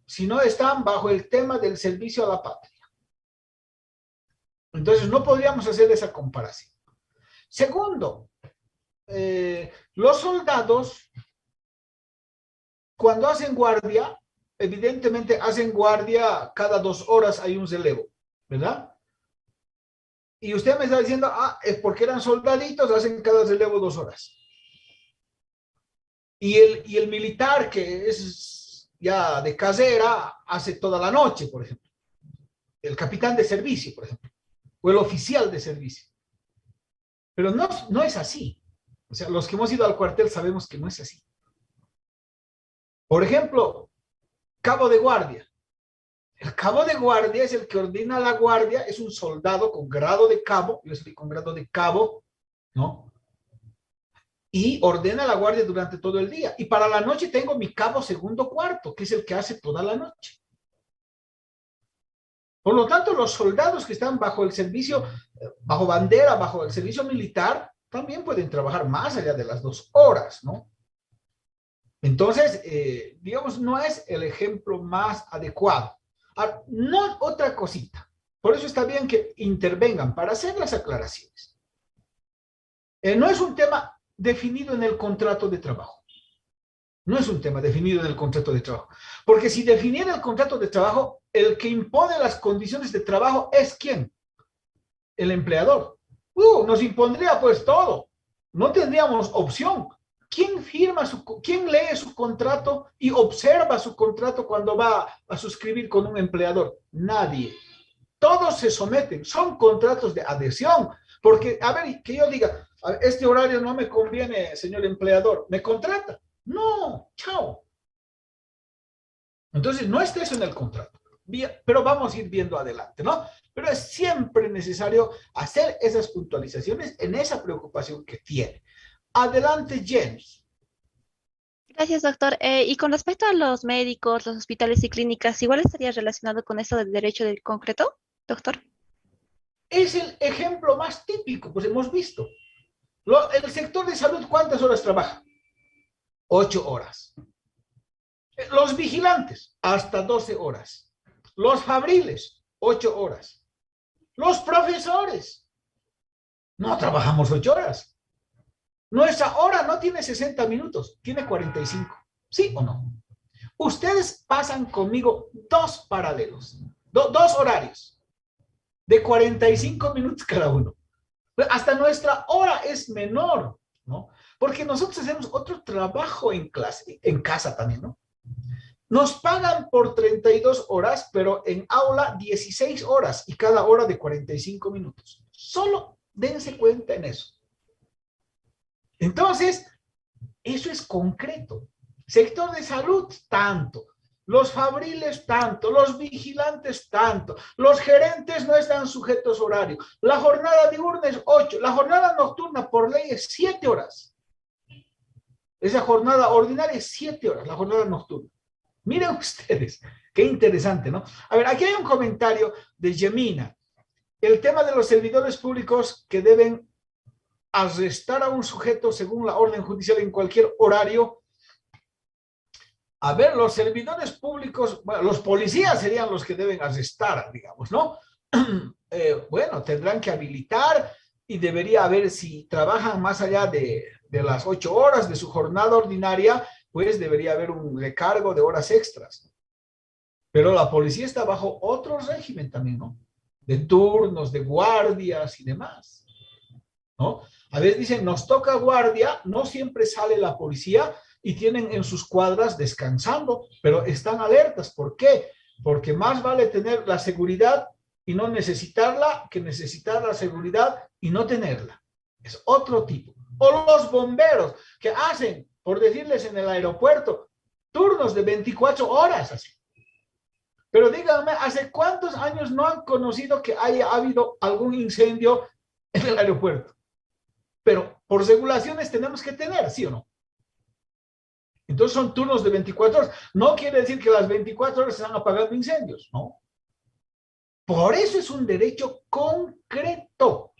sino están bajo el tema del servicio a la patria. Entonces no podríamos hacer esa comparación. Segundo, los soldados, cuando hacen guardia, evidentemente hacen guardia cada 2 horas, hay un relevo, ¿verdad? Y usted me está diciendo, es porque eran soldaditos, hacen cada relevo 2 horas. Y el militar, que es ya de casera, hace toda la noche, por ejemplo. El capitán de servicio, por ejemplo. O el oficial de servicio. Pero no es así. O sea, los que hemos ido al cuartel sabemos que no es así. Por ejemplo, cabo de guardia. El cabo de guardia es el que ordena la guardia, es un soldado con grado de cabo, yo estoy con grado de cabo, ¿no? Y ordena la guardia durante todo el día. Y para la noche tengo mi cabo segundo cuarto, que es el que hace toda la noche. Por lo tanto, los soldados que están bajo el servicio, bajo bandera, bajo el servicio militar, también pueden trabajar más allá de las 2 horas, ¿no? Entonces, digamos, no es el ejemplo más adecuado. Ahora, no otra cosita. Por eso está bien que intervengan para hacer las aclaraciones. No es un tema definido en el contrato de trabajo. No es un tema definido en el contrato de trabajo. Porque si definiera el contrato de trabajo, el que impone las condiciones de trabajo es ¿quién? El empleador. Nos impondría pues todo. No tendríamos opción. ¿Quién lee su contrato y observa su contrato cuando va a suscribir con un empleador? Nadie. Todos se someten. Son contratos de adhesión. Porque, a ver, que yo diga, este horario no me conviene, señor empleador, ¿me contrata? No, chao. Entonces, no está eso en el contrato. Pero vamos a ir viendo adelante, ¿no? Pero es siempre necesario hacer esas puntualizaciones en esa preocupación que tiene. Adelante, James. Gracias, doctor. Y con respecto a los médicos, los hospitales y clínicas, ¿igual estaría relacionado con eso del derecho del concreto, doctor? Es el ejemplo más típico, pues hemos visto. El sector de salud, ¿cuántas horas trabaja? 8 horas. Los vigilantes, hasta 12 horas. Los fabriles, 8 horas. Los profesores, no trabajamos 8 horas. Nuestra hora no tiene 60 minutos, tiene 45. ¿Sí o no? Ustedes pasan conmigo 2 paralelos, 2 horarios de 45 minutos cada uno. Hasta nuestra hora es menor, ¿no? Porque nosotros hacemos otro trabajo en clase, en casa también, ¿no? Nos pagan por 32 horas, pero en aula 16 horas y cada hora de 45 minutos. Solo dense cuenta en eso. Entonces, eso es concreto. Sector de salud, tanto. los fabriles tanto, los vigilantes tanto, los gerentes no están sujetos a horario, la jornada diurna es 8, la jornada nocturna por ley es 7 horas. Esa jornada ordinaria es 7 horas, la jornada nocturna. Miren ustedes, qué interesante, ¿no? A ver, aquí hay un comentario de Gemina. El tema de los servidores públicos que deben arrestar a un sujeto según la orden judicial en cualquier horario. A ver, los servidores públicos, bueno, los policías serían los que deben arrestar, digamos, ¿no? Bueno, tendrán que habilitar y debería haber, si trabajan más allá de las 8 horas de su jornada ordinaria, pues debería haber un recargo de horas extras. Pero la policía está bajo otro régimen también, ¿no? De turnos, de guardias y demás, ¿no? A veces dicen, nos toca guardia, no siempre sale la policía y tienen en sus cuadras descansando, pero están alertas. ¿Por qué? Porque más vale tener la seguridad y no necesitarla que necesitar la seguridad y no tenerla. Es otro tipo. O los bomberos que hacen, por decirles en el aeropuerto, turnos de 24 horas así. Pero díganme, ¿hace cuántos años no han conocido que haya habido algún incendio en el aeropuerto? Pero por regulaciones tenemos que tener, ¿sí o no? Entonces son turnos de 24 horas. No quiere decir que las 24 horas se están apagando incendios, ¿no? Por eso es un derecho concreto.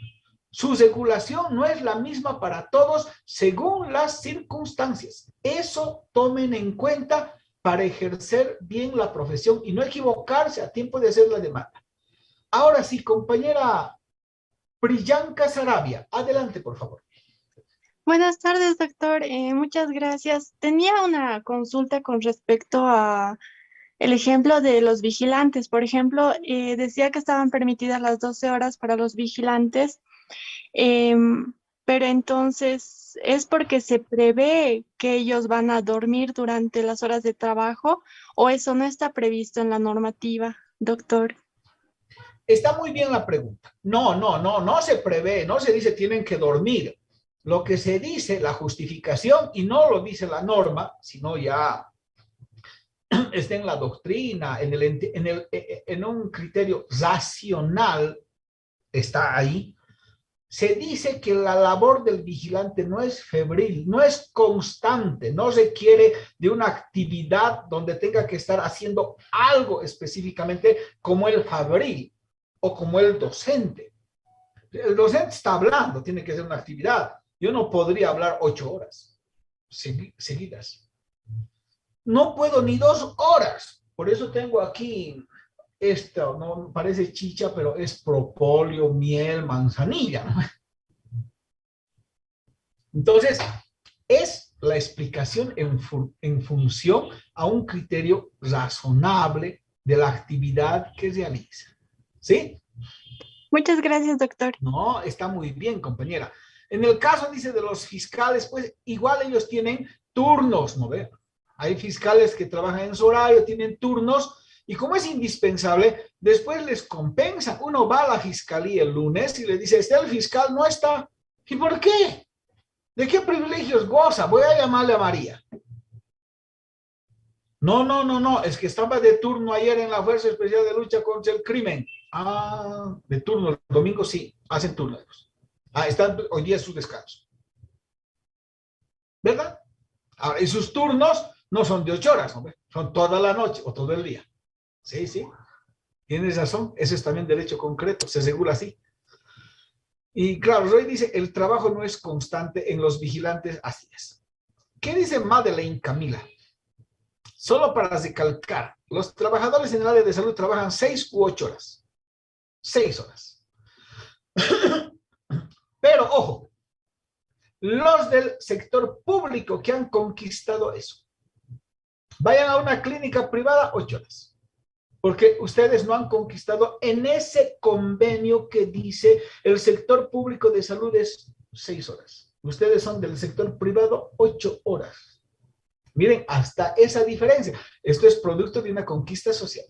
Su regulación no es la misma para todos según las circunstancias. Eso tomen en cuenta para ejercer bien la profesión y no equivocarse a tiempo de hacer la demanda. Ahora sí, compañera Priyanka Sarabia, adelante, por favor. Buenas tardes, doctor. Muchas gracias. Tenía una consulta con respecto a el ejemplo de los vigilantes. Por ejemplo, decía que estaban permitidas las 12 horas para los vigilantes, pero entonces, ¿es porque se prevé que ellos van a dormir durante las horas de trabajo o eso no está previsto en la normativa, doctor? Está muy bien la pregunta. No se prevé, no se dice tienen que dormir. Lo que se dice, la justificación, y no lo dice la norma, sino ya está en la doctrina, en un criterio racional, está ahí. Se dice que la labor del vigilante no es febril, no es constante, no requiere de una actividad donde tenga que estar haciendo algo específicamente como el fabril o como el docente. El docente está hablando, tiene que hacer una actividad. Yo no podría hablar 8 horas seguidas. No puedo ni 2 horas. Por eso tengo aquí esto, no parece chicha, pero es propóleo, miel, manzanilla, ¿no? Entonces, es la explicación en función a un criterio razonable de la actividad que realiza. ¿Sí? Muchas gracias, doctor. No, está muy bien, compañera. En el caso, dice, de los fiscales, pues igual ellos tienen turnos, ¿no ve? Hay fiscales que trabajan en su horario, tienen turnos, y como es indispensable, después les compensa. Uno va a la fiscalía el lunes y le dice, ¿está el fiscal? No está. ¿Y por qué? ¿De qué privilegios goza? Voy a llamarle a María. No, es que estaba de turno ayer en la Fuerza Especial de Lucha contra el Crimen. Ah, de turno, el domingo sí, hacen turnos. Están hoy día es su descanso. ¿Verdad? Ahora, y sus turnos no son de 8 horas, ¿no? Son toda la noche o todo el día. Sí. Tienes razón, ese es también derecho concreto, se regula así. Y claro, Roy dice, el trabajo no es constante en los vigilantes, así es. ¿Qué dice Madeleine Camila? Solo para recalcar, los trabajadores en el área de salud trabajan 6 u 8 horas. 6 horas. Pero, ojo, los del sector público que han conquistado eso, vayan a una clínica privada 8 horas. Porque ustedes no han conquistado en ese convenio que dice el sector público de salud es 6 horas. Ustedes son del sector privado 8 horas. Miren, hasta esa diferencia. Esto es producto de una conquista social.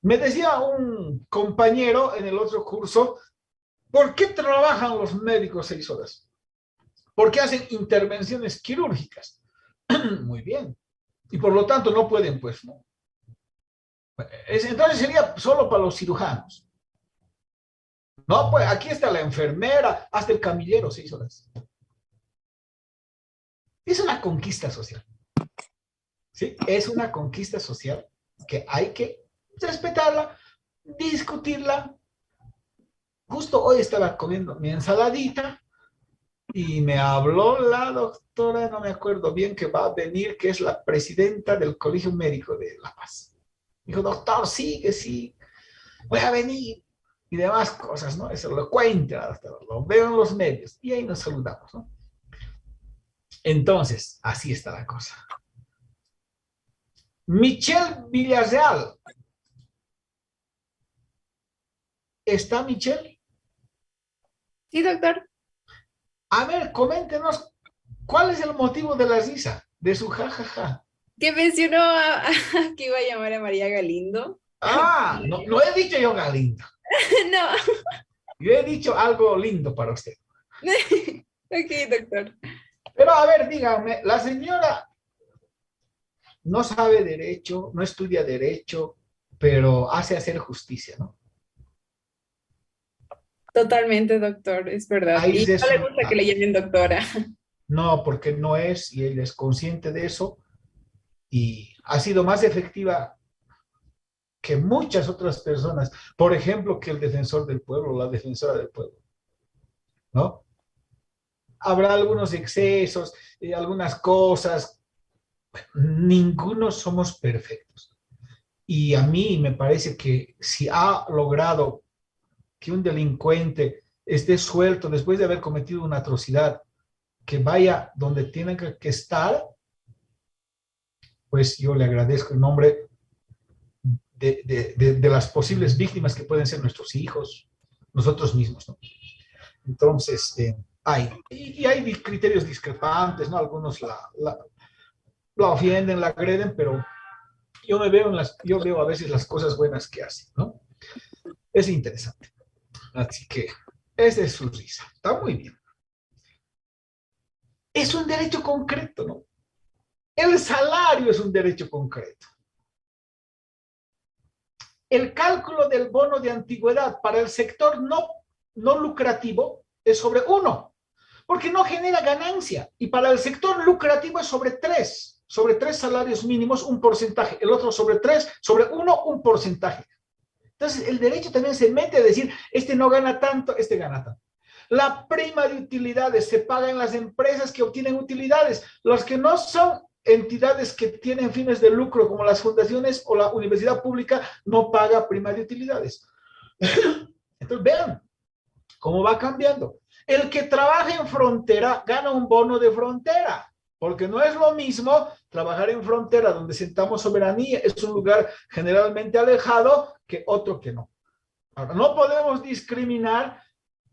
Me decía un compañero en el otro curso, ¿por qué trabajan los médicos 6 horas? Porque hacen intervenciones quirúrgicas. Muy bien. Y por lo tanto no pueden, pues, ¿no? Entonces sería solo para los cirujanos. No, pues aquí está la enfermera, hasta el camillero, 6 horas. Es una conquista social. ¿Sí? Es una conquista social que hay que respetarla, discutirla. Justo hoy estaba comiendo mi ensaladita y me habló la doctora, no me acuerdo bien, que va a venir, que es la presidenta del Colegio Médico de La Paz. Dijo, doctor, sí, que sí, voy a venir. Y demás cosas, ¿no? Eso lo cuenta, hasta lo veo en los medios. Y ahí nos saludamos, ¿no? Entonces, así está la cosa. Michelle Villarreal. ¿Está Michelle? Sí, doctor. A ver, coméntenos, ¿cuál es el motivo de la risa? De su jajaja. Que mencionó que iba a llamar a María Galindo. Ah, no he dicho yo Galindo. No. Yo he dicho algo lindo para usted. Ok, doctor. Pero a ver, dígame, la señora no sabe derecho, no estudia derecho, pero hace hacer justicia, ¿no? Totalmente, doctor, es verdad. Ahí Y se no le gusta que le llamen doctora. No, porque no es, y ella es consciente de eso, y ha sido más efectiva que muchas otras personas, por ejemplo, que el defensor del pueblo, la defensora del pueblo, ¿no? Habrá algunos excesos, algunas cosas, ninguno somos perfectos. Y a mí me parece que si ha logrado que un delincuente esté suelto después de haber cometido una atrocidad, que vaya donde tiene que estar, pues yo le agradezco en nombre de las posibles víctimas que pueden ser nuestros hijos, nosotros mismos, ¿no? Entonces, y hay criterios discrepantes, ¿no? Algunos la ofienden, la agreden, pero yo veo a veces las cosas buenas que hacen, ¿no? Es interesante. Así que, esa es su risa. Está muy bien. Es un derecho concreto, ¿no? El salario es un derecho concreto. El cálculo del bono de antigüedad para el sector no lucrativo es sobre 1, porque no genera ganancia. Y para el sector lucrativo es sobre 3 salarios mínimos, un porcentaje. El otro sobre 3, sobre 1, un porcentaje. Entonces, el derecho también se mete a decir, este no gana tanto, este gana tanto. La prima de utilidades se paga en las empresas que obtienen utilidades. Los que no son entidades que tienen fines de lucro, como las fundaciones o la universidad pública, no paga prima de utilidades. Entonces, vean cómo va cambiando. El que trabaja en frontera gana un bono de frontera, porque no es lo mismo trabajar en frontera, donde sentamos soberanía, es un lugar generalmente alejado, que otro que no. Ahora, no podemos discriminar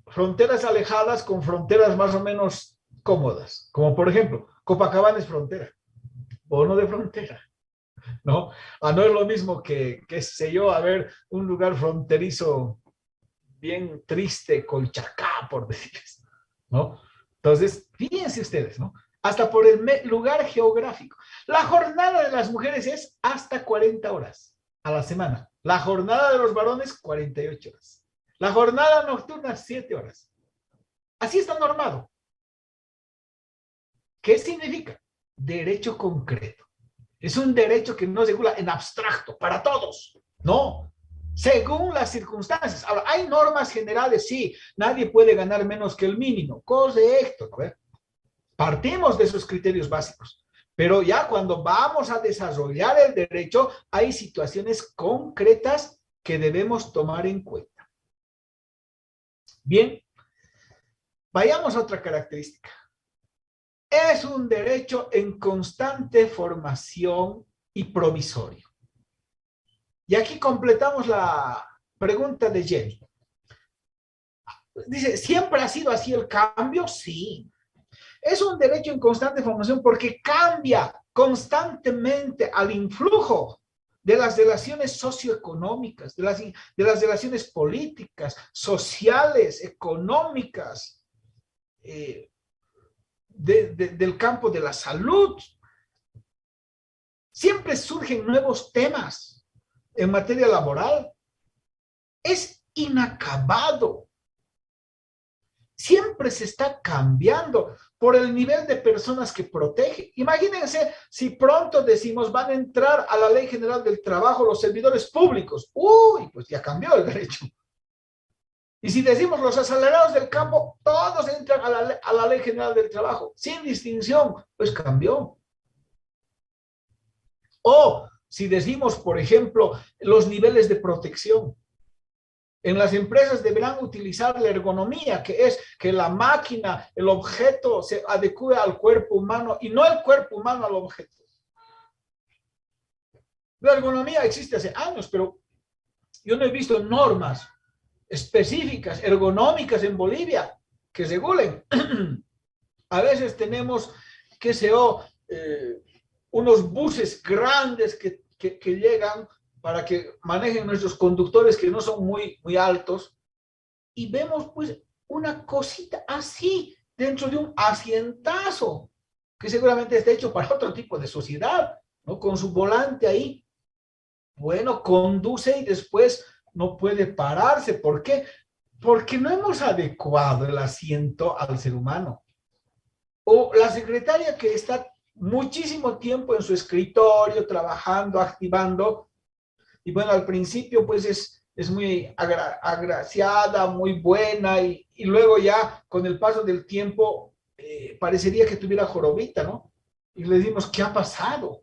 fronteras alejadas con fronteras más o menos cómodas, como por ejemplo, Copacabana es frontera, bono de frontera, ¿no? No es lo mismo que, qué sé yo, a ver, un lugar fronterizo bien triste, Colchacá, por decirles, ¿no? Entonces, fíjense ustedes, ¿no? Hasta por el lugar geográfico. La jornada de las mujeres es hasta 40 horas a la semana. La jornada de los varones, 48 horas. La jornada nocturna, 7 horas. Así está normado. ¿Qué significa? Derecho concreto. Es un derecho que no se regula en abstracto, para todos. No, según las circunstancias. Ahora, hay normas generales, sí. Nadie puede ganar menos que el mínimo. Correcto, ¿no? Partimos de esos criterios básicos. Pero ya cuando vamos a desarrollar el derecho, hay situaciones concretas que debemos tomar en cuenta. Bien, vayamos a otra característica. Es un derecho en constante formación y provisorio. Y aquí completamos la pregunta de Jenny. Dice, ¿siempre ha sido así el cambio? Sí. Es un derecho en constante formación porque cambia constantemente al influjo de las relaciones socioeconómicas, de las relaciones políticas, sociales, económicas, del campo de la salud. Siempre surgen nuevos temas en materia laboral. Es inacabado. Siempre se está cambiando por el nivel de personas que protege. Imagínense si pronto decimos van a entrar a la Ley General del Trabajo los servidores públicos. Uy, pues ya cambió el derecho. Y si decimos los asalariados del campo, todos entran a la Ley General del Trabajo, sin distinción, pues cambió. O si decimos, por ejemplo, los niveles de protección. En las empresas deberán utilizar la ergonomía, que es que la máquina, el objeto se adecue al cuerpo humano y no el cuerpo humano al objeto. La ergonomía existe hace años, pero yo no he visto normas específicas, ergonómicas en Bolivia que regulen. A veces tenemos, qué sé yo, unos buses grandes que llegan para que manejen nuestros conductores que no son muy altos, y vemos pues una cosita así dentro de un asientazo, que seguramente está hecho para otro tipo de sociedad, ¿no? Con su volante ahí. Bueno, conduce y después no puede pararse. ¿Por qué? Porque no hemos adecuado el asiento al ser humano. O la secretaria que está muchísimo tiempo en su escritorio, trabajando, activando, y bueno, al principio pues es muy agraciada, muy buena, y luego ya con el paso del tiempo parecería que tuviera jorobita, ¿no? Y le dimos, ¿qué ha pasado?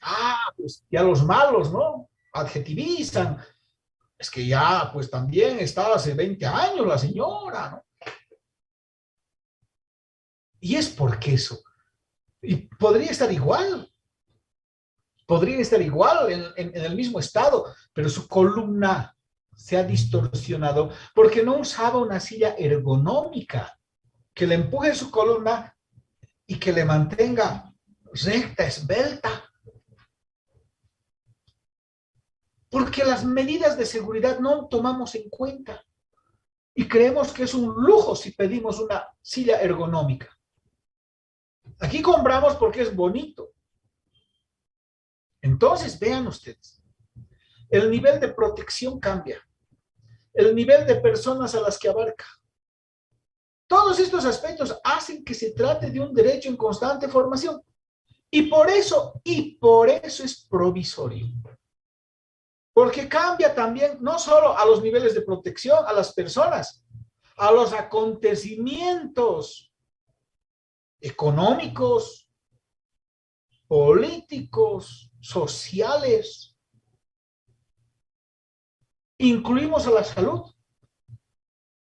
Ah, pues ya los malos, ¿no? Adjetivizan. Es que ya, pues también está hace 20 años la señora, ¿no? Y es porque eso. Y podría estar igual en el mismo estado, pero su columna se ha distorsionado porque no usaba una silla ergonómica que le empuje su columna y que le mantenga recta, esbelta. Porque las medidas de seguridad no tomamos en cuenta y creemos que es un lujo si pedimos una silla ergonómica. Aquí compramos porque es bonito. Entonces, vean ustedes, el nivel de protección cambia, el nivel de personas a las que abarca. Todos estos aspectos hacen que se trate de un derecho en constante formación. Y por eso es provisorio. Porque cambia también no solo a los niveles de protección, a las personas, a los acontecimientos económicos, políticos, sociales. Incluimos a la salud.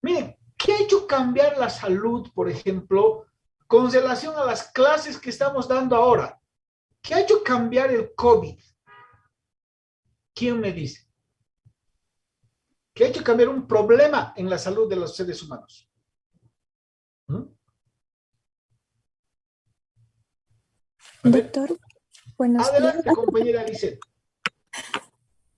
Miren, ¿qué ha hecho cambiar la salud, por ejemplo, con relación a las clases que estamos dando ahora? ¿Qué ha hecho cambiar el COVID? ¿Quién me dice? ¿Qué ha hecho cambiar un problema en la salud de los seres humanos? Doctor, buenos Adelante, días. compañera Lisette.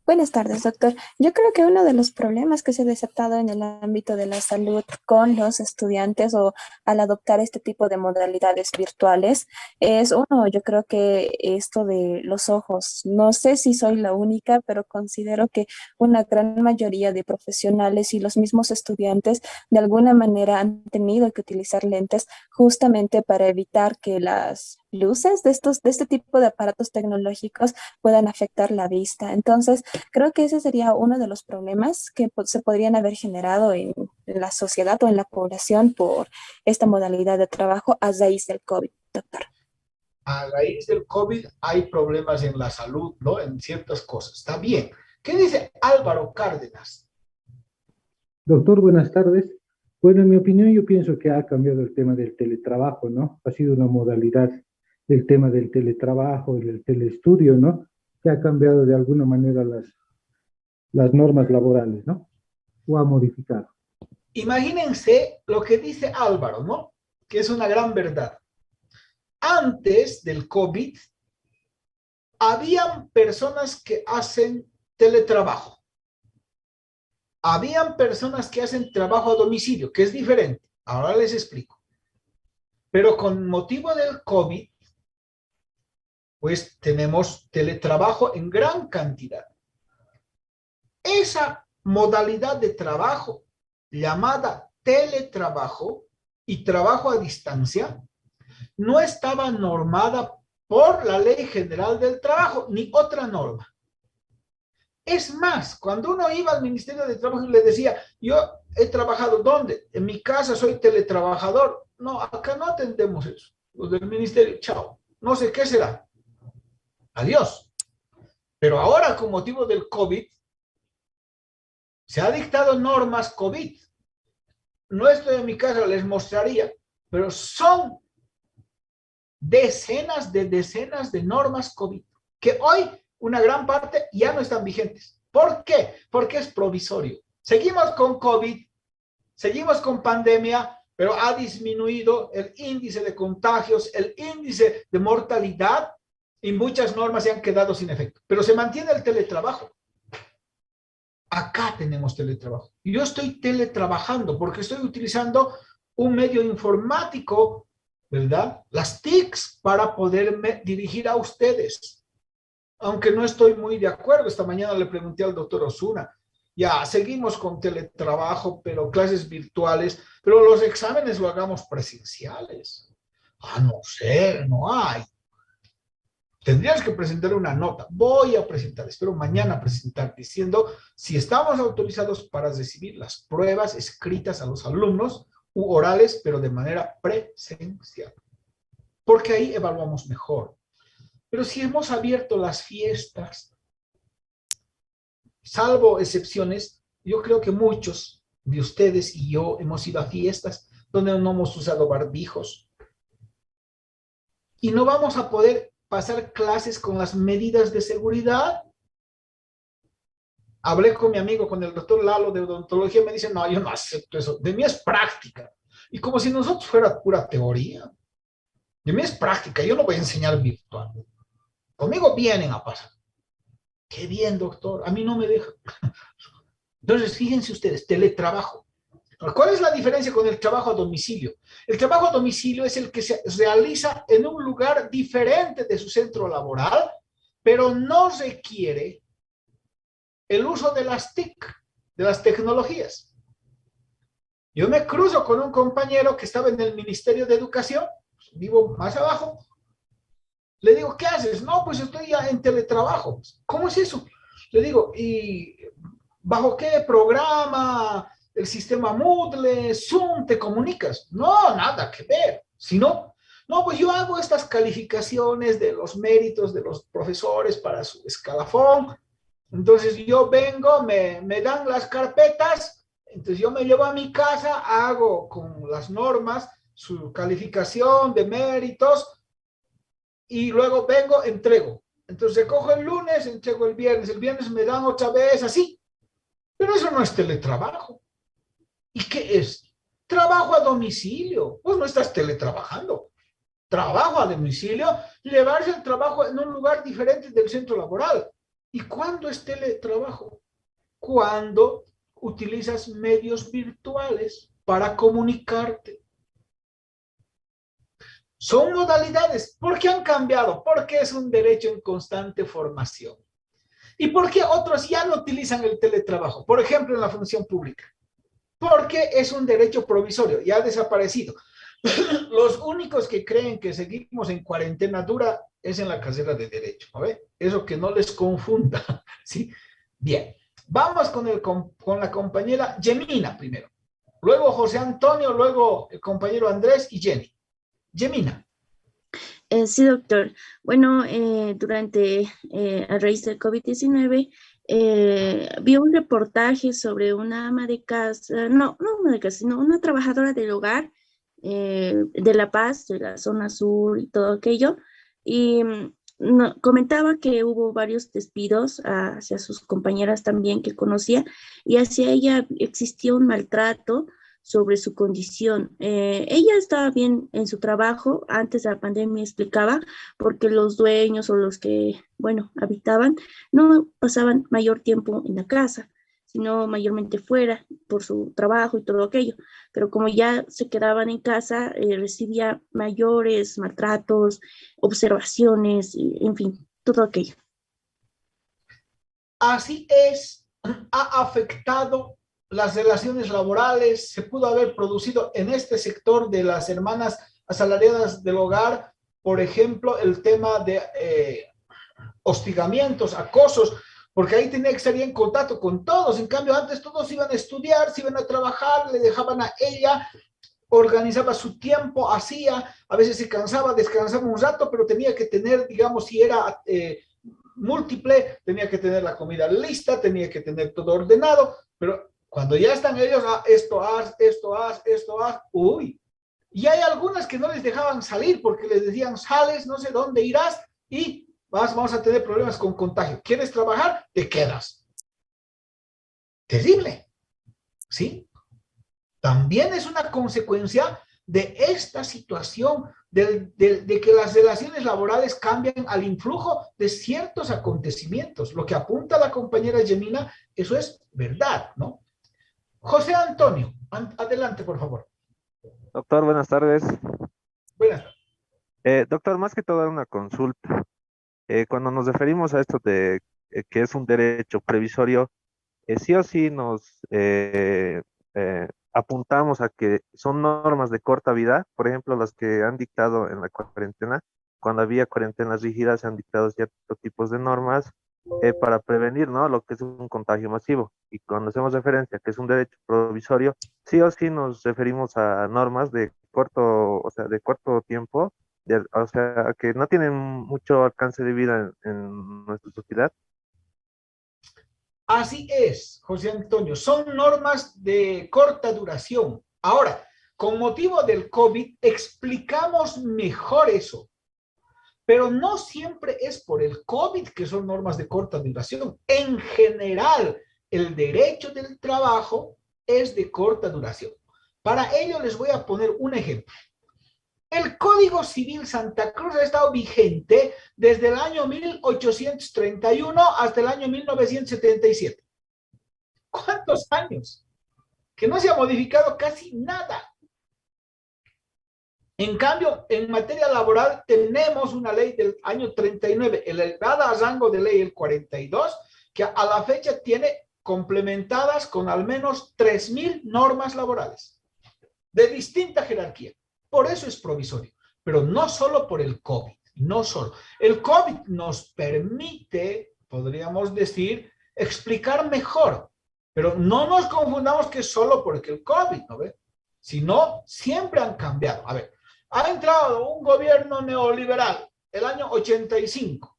Buenas tardes, doctor. Yo creo que uno de los problemas que se ha desatado en el ámbito de la salud con los estudiantes o al adoptar este tipo de modalidades virtuales es uno, yo creo que esto de los ojos. No sé si soy la única, pero considero que una gran mayoría de profesionales y los mismos estudiantes de alguna manera han tenido que utilizar lentes justamente para evitar que las luces de este tipo de aparatos tecnológicos puedan afectar la vista. Entonces, creo que ese sería uno de los problemas que se podrían haber generado en la sociedad o en la población por esta modalidad de trabajo a raíz del COVID, doctor. A raíz del COVID hay problemas en la salud, ¿no? En ciertas cosas. Está bien. ¿Qué dice Álvaro Cárdenas? Doctor, buenas tardes. Bueno, en mi opinión, yo pienso que ha cambiado el tema del teletrabajo, ¿no? Ha sido una modalidad del tema del teletrabajo, del teleestudio, ¿no? Que ha cambiado de alguna manera las normas laborales, ¿no? O ha modificado. Imagínense lo que dice Álvaro, ¿no? Que es una gran verdad. Antes del COVID, habían personas que hacen teletrabajo. Habían personas que hacen trabajo a domicilio, que es diferente. Ahora les explico. Pero con motivo del COVID, pues tenemos teletrabajo en gran cantidad. Esa modalidad de trabajo llamada teletrabajo y trabajo a distancia no estaba normada por la Ley General del Trabajo ni otra norma. Es más, cuando uno iba al Ministerio de Trabajo y le decía, yo he trabajado, ¿dónde? En mi casa soy teletrabajador. No, acá no atendemos eso. Los del ministerio, chao. No sé qué será. Adiós. Pero ahora, con motivo del COVID, se ha dictado normas COVID. No estoy en mi casa, les mostraría, pero son decenas de normas COVID, que hoy una gran parte ya no están vigentes. ¿Por qué? Porque es provisorio. Seguimos con COVID, seguimos con pandemia, pero ha disminuido el índice de contagios, el índice de mortalidad, y muchas normas se han quedado sin efecto. Pero se mantiene el teletrabajo. Acá tenemos teletrabajo. Yo estoy teletrabajando porque estoy utilizando un medio informático, ¿verdad? Las TICs para poderme dirigir a ustedes. Aunque no estoy muy de acuerdo. Esta mañana le pregunté al doctor Osuna. Ya, seguimos con teletrabajo, pero clases virtuales, pero los exámenes lo hagamos presenciales. Ah, no sé, no hay. Tendrías que presentar una nota. Voy a presentar, espero mañana presentar, diciendo si estamos autorizados para recibir las pruebas escritas a los alumnos u orales, pero de manera presencial. Porque ahí evaluamos mejor. Pero si hemos abierto las fiestas, salvo excepciones, yo creo que muchos de ustedes y yo hemos ido a fiestas donde no hemos usado barbijos. Y no vamos a poder pasar clases con las medidas de seguridad. Hablé con mi amigo, con el doctor Lalo de odontología, me dice, no, yo no acepto eso, de mí es práctica. Y como si nosotros fuera pura teoría. De mí es práctica, yo no voy a enseñar virtual. Conmigo vienen a pasar. Qué bien, doctor, a mí no me deja. Entonces, fíjense ustedes, teletrabajo. ¿Cuál es la diferencia con el trabajo a domicilio? El trabajo a domicilio es el que se realiza en un lugar diferente de su centro laboral, pero no requiere el uso de las TIC, de las tecnologías. Yo me cruzo con un compañero que estaba en el Ministerio de Educación, vivo más abajo. Le digo, ¿qué haces? No, pues estoy ya en teletrabajo. ¿Cómo es eso? Le digo, ¿y bajo qué programa? El sistema Moodle, Zoom, ¿te comunicas? No, nada que ver. Si no, pues yo hago estas calificaciones de los méritos de los profesores para su escalafón. Entonces yo vengo, me dan las carpetas, entonces yo me llevo a mi casa, hago con las normas su calificación de méritos y luego vengo, entrego. Entonces recojo el lunes, entrego el viernes me dan otra vez así. Pero eso no es teletrabajo. ¿Y qué es? Trabajo a domicilio. Pues no estás teletrabajando. Trabajo a domicilio, llevarse el trabajo en un lugar diferente del centro laboral. ¿Y cuándo es teletrabajo? Cuando utilizas medios virtuales para comunicarte. Son modalidades. ¿Por qué han cambiado? Porque es un derecho en constante formación. ¿Y por qué otros ya no utilizan el teletrabajo? Por ejemplo, en la función pública. Porque es un derecho provisorio, ya ha desaparecido. Los únicos que creen que seguimos en cuarentena dura es en la carrera de Derecho, ¿no ve? Eso que no les confunda, ¿sí? Bien, vamos con la compañera Gemina primero, luego José Antonio, luego el compañero Andrés y Jenny. Gemina. Sí, doctor. Bueno, a raíz del COVID-19, vi un reportaje sobre una ama de casa, no ama de casa, sino una trabajadora del hogar de La Paz, de la zona sur y todo aquello, y comentaba que hubo varios despidos hacia sus compañeras también que conocía, y hacia ella existía un maltrato sobre su condición. Ella estaba bien en su trabajo, antes de la pandemia explicaba, porque los dueños o los que, bueno, habitaban, no pasaban mayor tiempo en la casa, sino mayormente fuera por su trabajo y todo aquello. Pero como ya se quedaban en casa, recibía mayores maltratos, observaciones, en fin, todo aquello. Así es, ha afectado las relaciones laborales, se pudo haber producido en este sector de las hermanas asalariadas del hogar, por ejemplo, el tema de hostigamientos, acosos, porque ahí tenía que estar en contacto con todos. En cambio, antes todos iban a estudiar, se iban a trabajar, le dejaban a ella, organizaba su tiempo, hacía, a veces se cansaba, descansaba un rato, pero tenía que tener, digamos, si era múltiple, tenía que tener la comida lista, tenía que tener todo ordenado, pero cuando ya están ellos, esto haz, uy. Y hay algunas que no les dejaban salir porque les decían, sales, no sé dónde irás y vamos a tener problemas con contagio. ¿Quieres trabajar? Te quedas. Terrible, ¿sí? También es una consecuencia de esta situación, de que las relaciones laborales cambian al influjo de ciertos acontecimientos. Lo que apunta la compañera Gemina, eso es verdad, ¿no? José Antonio, adelante, por favor. Doctor, buenas tardes. Buenas tardes. Doctor, más que todo una consulta. Cuando nos referimos a esto de que es un derecho previsorio, sí o sí nos apuntamos a que son normas de corta vida, por ejemplo, las que han dictado en la cuarentena. Cuando había cuarentenas rígidas, se han dictado ciertos tipos de normas para prevenir, ¿no?, lo que es un contagio masivo. Y cuando hacemos referencia a que es un derecho provisorio, sí o sí nos referimos a normas de corto, o sea, de corto tiempo, o sea, que no tienen mucho alcance de vida en nuestra sociedad. Así es, José Antonio, son normas de corta duración. Ahora, con motivo del COVID, explicamos mejor eso, pero no siempre es por el COVID que son normas de corta duración. En general, el derecho del trabajo es de corta duración. Para ello les voy a poner un ejemplo. El Código Civil Santa Cruz ha estado vigente desde el año 1831 hasta el año 1977. ¿Cuántos años? Que no se ha modificado casi nada. En cambio, en materia laboral tenemos una ley del año 39, elevada a rango de ley el 42, que a la fecha tiene complementadas con al menos 3.000 normas laborales de distinta jerarquía. Por eso es provisorio, pero no solo por el COVID, no solo. El COVID nos permite, podríamos decir, explicar mejor, pero no nos confundamos que es solo porque el COVID, ¿no ve? Sino, siempre han cambiado. A ver, ha entrado un gobierno neoliberal el año 85.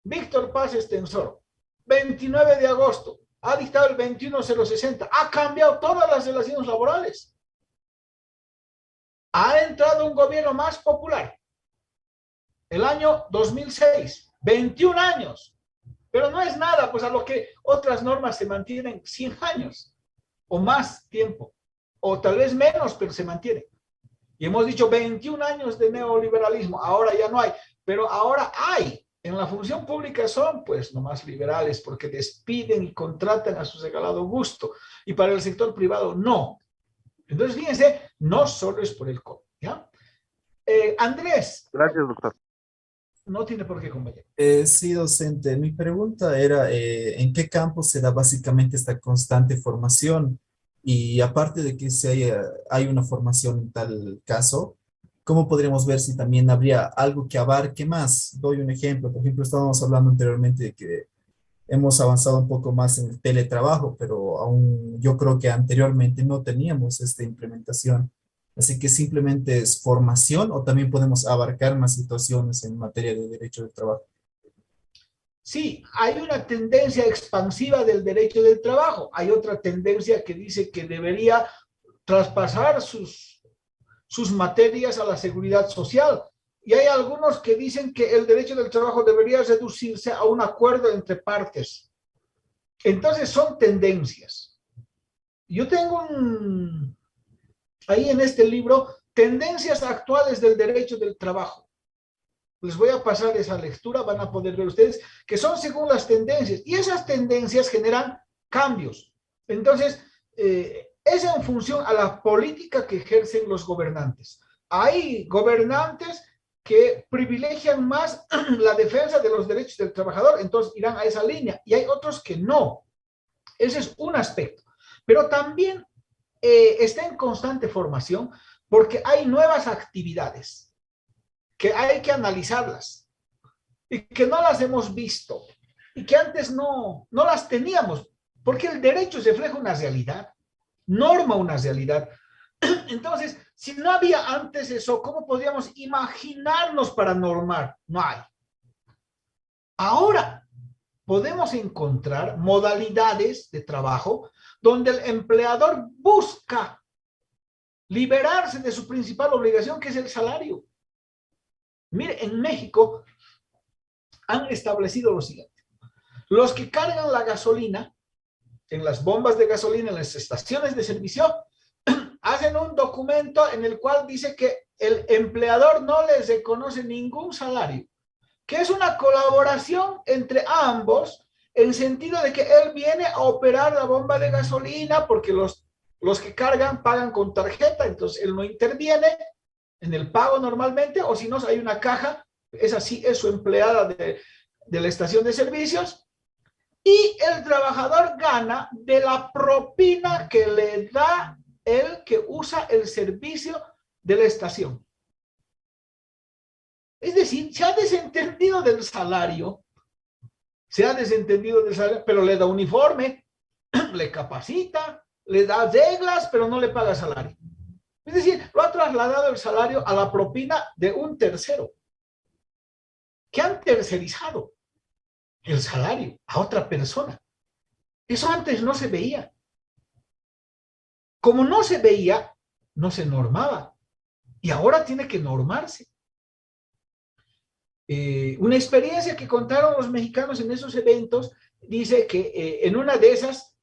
Víctor Paz Estenssoro, 29 de agosto, ha dictado el 21060, ha cambiado todas las relaciones laborales. Ha entrado un gobierno más popular, el año 2006, 21 años, pero no es nada, pues a lo que otras normas se mantienen 100 años, o más tiempo, o tal vez menos, pero se mantienen. Y hemos dicho 21 años de neoliberalismo, ahora ya no hay, pero ahora hay. En la función pública son, pues, nomás liberales, porque despiden y contratan a su regalado gusto, y para el sector privado no. Entonces, fíjense, no solo es por el COVID, ¿ya? Andrés. Gracias, doctor. No tiene por qué, compañero. Sí, docente. Mi pregunta era, ¿en qué campo se da básicamente esta constante formación? Y aparte de que hay una formación en tal caso, ¿cómo podríamos ver si también habría algo que abarque más? Doy un ejemplo. Por ejemplo, estábamos hablando anteriormente de que hemos avanzado un poco más en el teletrabajo, pero aún yo creo que anteriormente no teníamos esta implementación. Así que simplemente es formación o también podemos abarcar más situaciones en materia de derecho del trabajo. Sí, hay una tendencia expansiva del derecho del trabajo. Hay otra tendencia que dice que debería traspasar sus materias a la seguridad social. Y hay algunos que dicen que el derecho del trabajo debería reducirse a un acuerdo entre partes. Entonces son tendencias. Yo tengo ahí en este libro, tendencias actuales del derecho del trabajo. Les voy a pasar esa lectura, van a poder ver ustedes, que son según las tendencias. Y esas tendencias generan cambios. Entonces, es en función a la política que ejercen los gobernantes. Hay gobernantes que privilegian más la defensa de los derechos del trabajador, entonces irán a esa línea, y hay otros que no. Ese es un aspecto. Pero también está en constante formación porque hay nuevas actividades que hay que analizarlas y que no las hemos visto y que antes no las teníamos, porque el derecho refleja una realidad, norma una realidad. Entonces, si no había antes eso, ¿cómo podríamos imaginarnos para normar? No hay. Ahora podemos encontrar modalidades de trabajo donde el empleador busca liberarse de su principal obligación, que es el salario. Mire, en México han establecido lo siguiente. Los que cargan la gasolina en las bombas de gasolina, en las estaciones de servicio, hacen un documento en el cual dice que el empleador no les reconoce ningún salario, que es una colaboración entre ambos, en sentido de que él viene a operar la bomba de gasolina porque los que cargan pagan con tarjeta, entonces él no interviene en el pago normalmente, o si no, hay una caja, es así, es su empleada de la estación de servicios, y el trabajador gana de la propina que le da el que usa el servicio de la estación. Es decir, se ha desentendido del salario, pero le da uniforme, le capacita, le da reglas, pero no le paga salario. Es decir, lo ha trasladado el salario a la propina de un tercero, que han tercerizado el salario a otra persona. Eso antes no se veía. Como no se veía, no se normaba. Y ahora tiene que normarse. Una experiencia que contaron los mexicanos en esos eventos dice que en una de esas,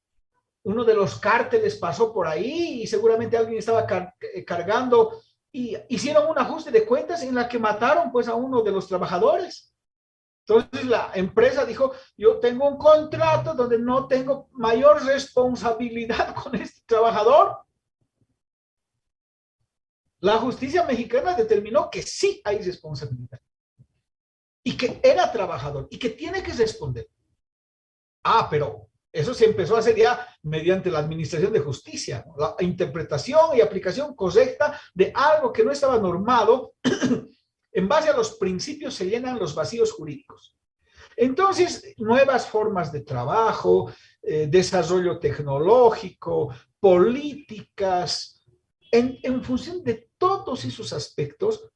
uno de los cárteles pasó por ahí y seguramente alguien estaba cargando y hicieron un ajuste de cuentas en la que mataron pues a uno de los trabajadores. Entonces la empresa dijo, yo tengo un contrato donde no tengo mayor responsabilidad con este trabajador. La justicia mexicana determinó que sí hay responsabilidad y que era trabajador y que tiene que responder. Pero eso se empezó a hacer ya mediante la administración de justicia, ¿no? La interpretación y aplicación correcta de algo que no estaba normado. En base a los principios se llenan los vacíos jurídicos. Entonces, nuevas formas de trabajo, desarrollo tecnológico, políticas, en función de todos esos aspectos,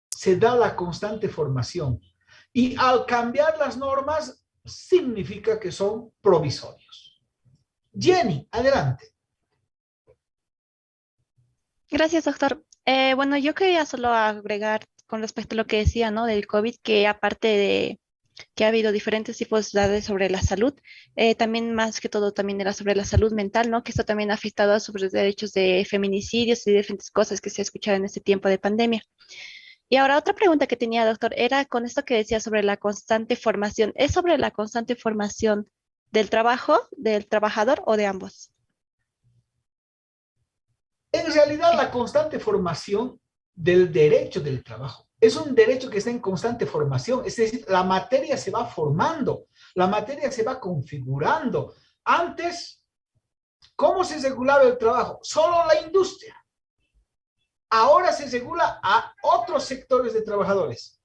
se da la constante formación. Y al cambiar las normas, significa que son provisorios. Jenny, adelante. Gracias, doctor. Bueno, yo quería solo agregar con respecto a lo que decía, ¿no? Del COVID, que aparte de que ha habido diferentes tipos de edades sobre la salud, también más que todo también era sobre la salud mental, ¿no? Que esto también ha afectado a sobre derechos de feminicidios y diferentes cosas que se ha escuchado en este tiempo de pandemia. Y ahora otra pregunta que tenía, doctor, era con esto que decía sobre la constante formación. ¿Es sobre la constante formación del trabajo, del trabajador o de ambos? En realidad, la constante formación del derecho del trabajo es un derecho que está en constante formación. Es decir, la materia se va formando, la materia se va configurando. Antes, ¿cómo se regulaba el trabajo? Solo la industria. Ahora se regula a otros sectores de trabajadores.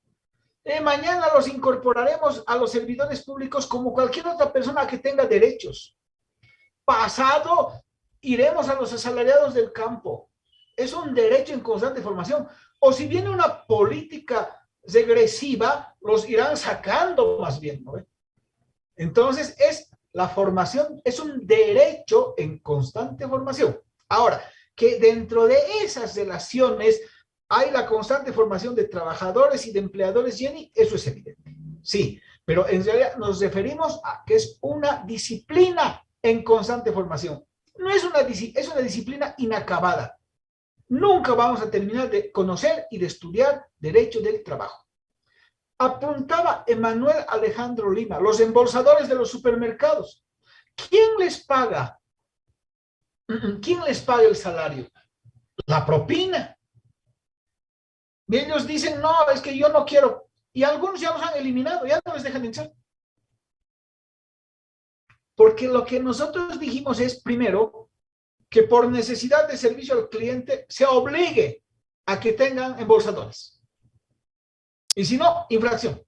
Mañana los incorporaremos a los servidores públicos como cualquier otra persona que tenga derechos. Pasado, iremos a los asalariados del campo. Es un derecho en constante formación. O si viene una política regresiva, los irán sacando más bien, ¿no? Entonces, la formación es un derecho en constante formación. Ahora, que dentro de esas relaciones hay la constante formación de trabajadores y de empleadores, Jenny, eso es evidente. Sí, pero en realidad nos referimos a que es una disciplina en constante formación. No es es una disciplina inacabada. Nunca vamos a terminar de conocer y de estudiar derecho del trabajo. Apuntaba Emanuel Alejandro Lima, los embolsadores de los supermercados, ¿Quién les paga? ¿Quién les paga el salario? La propina. Y ellos dicen, no, es que yo no quiero. Y algunos ya los han eliminado, ya no les dejan entrar. Porque lo que nosotros dijimos es, primero, que por necesidad de servicio al cliente se obligue a que tengan embolsadores. Y si no, infracción,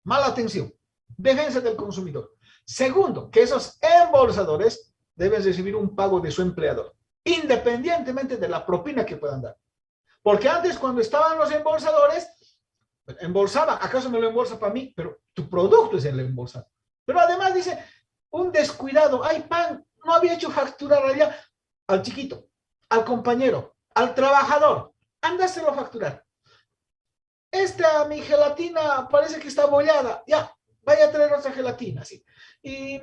mala atención, defensa del consumidor. Segundo, que esos embolsadores deben recibir un pago de su empleador, independientemente de la propina que puedan dar. Porque antes, cuando estaban los embolsadores, embolsaba, ¿acaso me lo embolsa para mí? Pero tu producto es el embolsado. Pero además dice, un descuidado, hay pan, no había hecho facturar allá al chiquito, al compañero, al trabajador, ándaselo a facturar. Mi gelatina parece que está bollada, ya, vaya a traer otra gelatina, sí. Y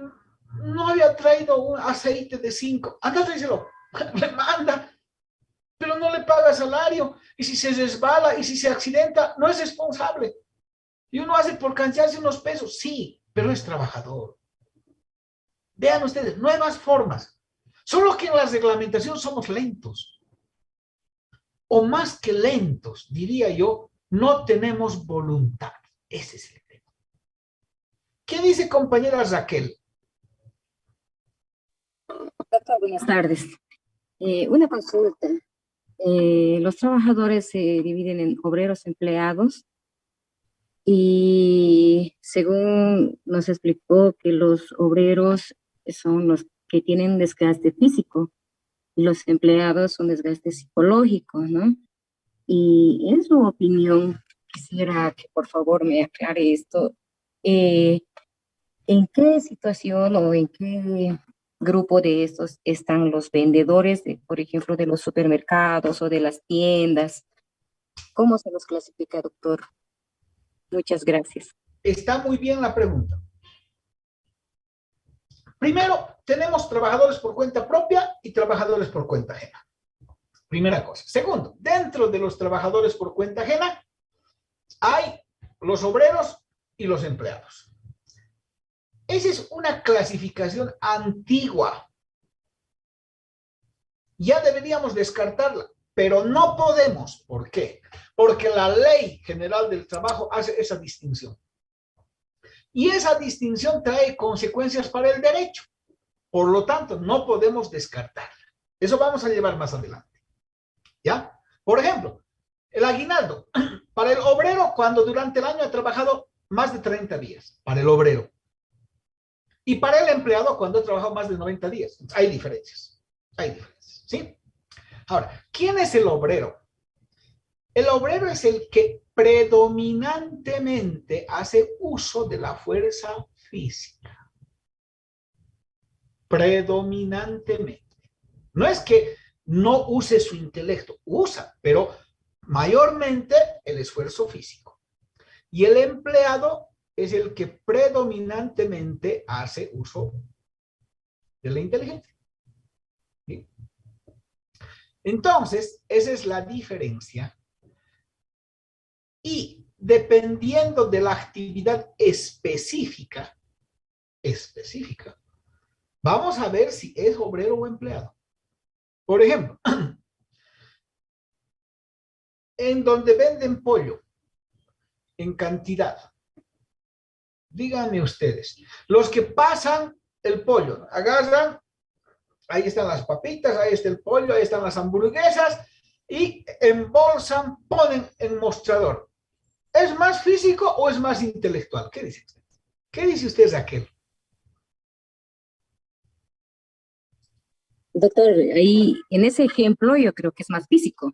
no había traído un aceite de 5, anda, tráeselo, le manda, pero no le paga salario, y si se resbala, y si se accidenta, no es responsable. Y uno hace por cansarse unos pesos, sí, pero es trabajador. Vean ustedes, nuevas formas. Solo que en la reglamentación somos lentos. O más que lentos, diría yo, no tenemos voluntad. Ese es el tema. ¿Qué dice compañera Raquel? Doctor, buenas tardes. Una consulta. Los trabajadores se dividen en obreros empleados y según nos explicó que los obreros son los que tienen desgaste físico y los empleados son desgaste psicológico, ¿no? Y en su opinión, quisiera que por favor me aclare esto. ¿En qué situación o en qué grupo de estos están los vendedores, por ejemplo, de los supermercados o de las tiendas? ¿Cómo se los clasifica, doctor? Muchas gracias. Está muy bien la pregunta. Primero, tenemos trabajadores por cuenta propia y trabajadores por cuenta ajena. Primera cosa. Segundo, dentro de los trabajadores por cuenta ajena hay los obreros y los empleados. Esa es una clasificación antigua. Ya deberíamos descartarla, pero no podemos. ¿Por qué? Porque la Ley General del Trabajo hace esa distinción. Y esa distinción trae consecuencias para el derecho. Por lo tanto, no podemos descartarla. Eso vamos a llevar más adelante. ¿Ya? Por ejemplo, el aguinaldo. Para el obrero, cuando durante el año ha trabajado más de 30 días. Para el obrero. Y para el empleado, cuando ha trabajado más de 90 días. Hay diferencias. Hay diferencias. ¿Sí? Ahora, ¿quién es el obrero? El obrero es el que predominantemente hace uso de la fuerza física. Predominantemente. No es que no use su intelecto, usa, pero mayormente el esfuerzo físico. Y el empleado es el que predominantemente hace uso de la inteligencia. ¿Sí? Entonces, esa es la diferencia. Y dependiendo de la actividad específica, vamos a ver si es obrero o empleado. Por ejemplo, en donde venden pollo en cantidad, díganme ustedes, los que pasan el pollo, agarran, ahí están las papitas, ahí está el pollo, ahí están las hamburguesas, y embolsan, ponen en mostrador. ¿Es más físico o es más intelectual? ¿Qué dice usted? ¿Qué dice usted, Raquel? Doctor, ahí en ese ejemplo yo creo que es más físico.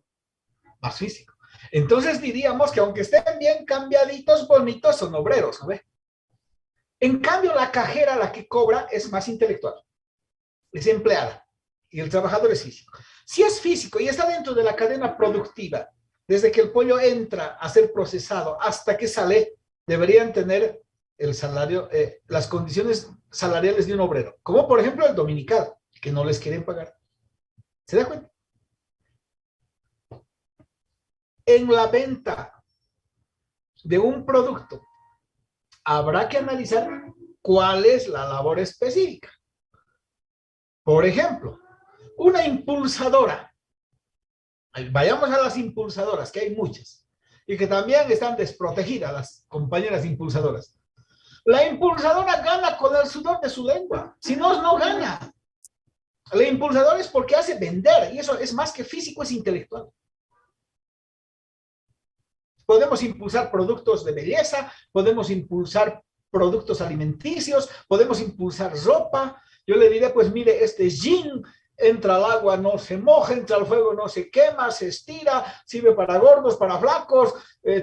Más físico. Entonces diríamos que aunque estén bien cambiaditos, bonitos, son obreros, ¿no ve? En cambio, la cajera, la que cobra, es más intelectual. Es empleada. Y el trabajador es físico. Si es físico y está dentro de la cadena productiva, desde que el pollo entra a ser procesado hasta que sale, deberían tener el salario, las condiciones salariales de un obrero. Como por ejemplo el dominical, que no les quieren pagar. ¿Se da cuenta? En la venta de un producto, habrá que analizar cuál es la labor específica. Por ejemplo, una impulsadora. Vayamos a las impulsadoras, que hay muchas, y que también están desprotegidas, las compañeras impulsadoras. La impulsadora gana con el sudor de su lengua, si no, no gana. La impulsadora es porque hace vender, y eso es más que físico, es intelectual. Podemos impulsar productos de belleza, podemos impulsar productos alimenticios, podemos impulsar ropa. Yo le diré, pues mire, este jean entra al agua, no se moja, entra al fuego, no se quema, se estira, sirve para gordos, para flacos,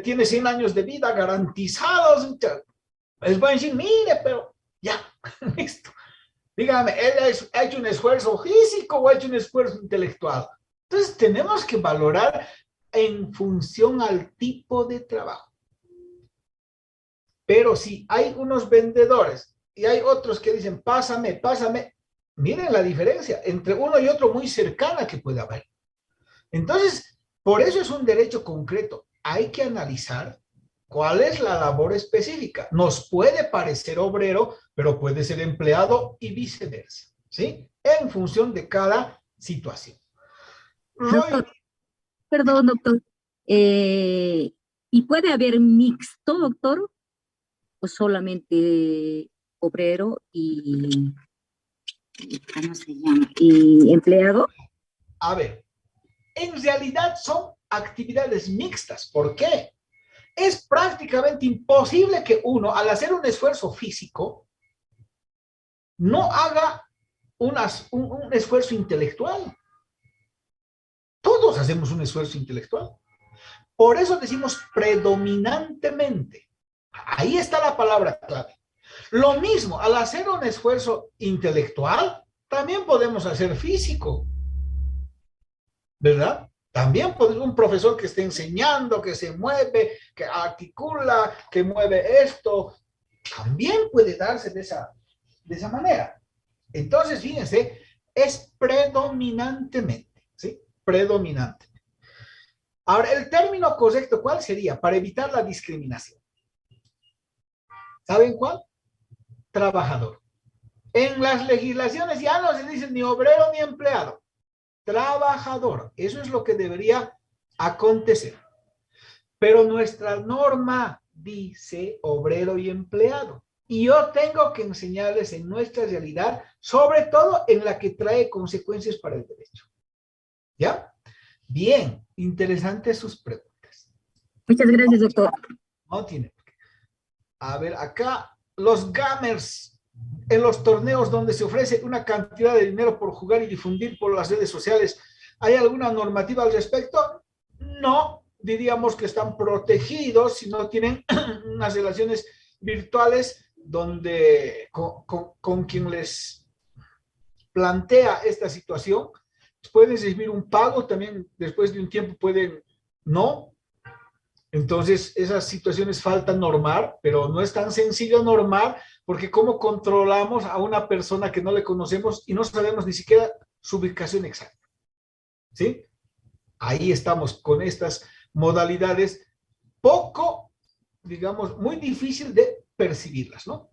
tiene 100 años de vida garantizados. Es buen jean, mire, pero ya, listo. Dígame, ¿él ha hecho un esfuerzo físico o ha hecho un esfuerzo intelectual? Entonces tenemos que valorar en función al tipo de trabajo. Pero si hay unos vendedores y hay otros que dicen, pásame, pásame, miren la diferencia entre uno y otro muy cercana que puede haber. Entonces, por eso es un derecho concreto. Hay que analizar cuál es la labor específica. Nos puede parecer obrero, pero puede ser empleado y viceversa, ¿sí? En función de cada situación. Doctor, perdón, doctor. ¿Y puede haber mixto, doctor? ¿O solamente obrero y, ¿cómo se llama? ¿Y empleado? A ver, en realidad son actividades mixtas. ¿Por qué? Es prácticamente imposible que uno, al hacer un esfuerzo físico, no haga un esfuerzo intelectual. Todos hacemos un esfuerzo intelectual. Por eso decimos predominantemente. Ahí está la palabra clave. Lo mismo, al hacer un esfuerzo intelectual, también podemos hacer físico. ¿Verdad? También un profesor que esté enseñando, que se mueve, que articula, que mueve esto, también puede darse de esa manera. Entonces, fíjense, es predominantemente, ¿sí? Predominante. Ahora, el término correcto, ¿cuál sería? Para evitar la discriminación. ¿Saben cuál? Trabajador. En las legislaciones ya no se dice ni obrero ni empleado. Trabajador. Eso es lo que debería acontecer. Pero nuestra norma dice obrero y empleado. Y yo tengo que enseñarles en nuestra realidad, sobre todo en la que trae consecuencias para el derecho. ¿Ya? Bien, interesantes sus preguntas. Muchas gracias, doctor. No tiene por qué. A ver, acá los gamers en los torneos donde se ofrece una cantidad de dinero por jugar y difundir por las redes sociales, ¿hay alguna normativa al respecto? No, diríamos que están protegidos si no tienen unas relaciones virtuales donde con quien les plantea esta situación pueden recibir un pago, también después de un tiempo pueden no. Entonces, esas situaciones falta normar, pero no es tan sencillo normar, porque ¿cómo controlamos a una persona que no le conocemos y no sabemos ni siquiera su ubicación exacta? ¿Sí? Ahí estamos con estas modalidades poco, digamos, muy difícil de percibirlas, ¿no?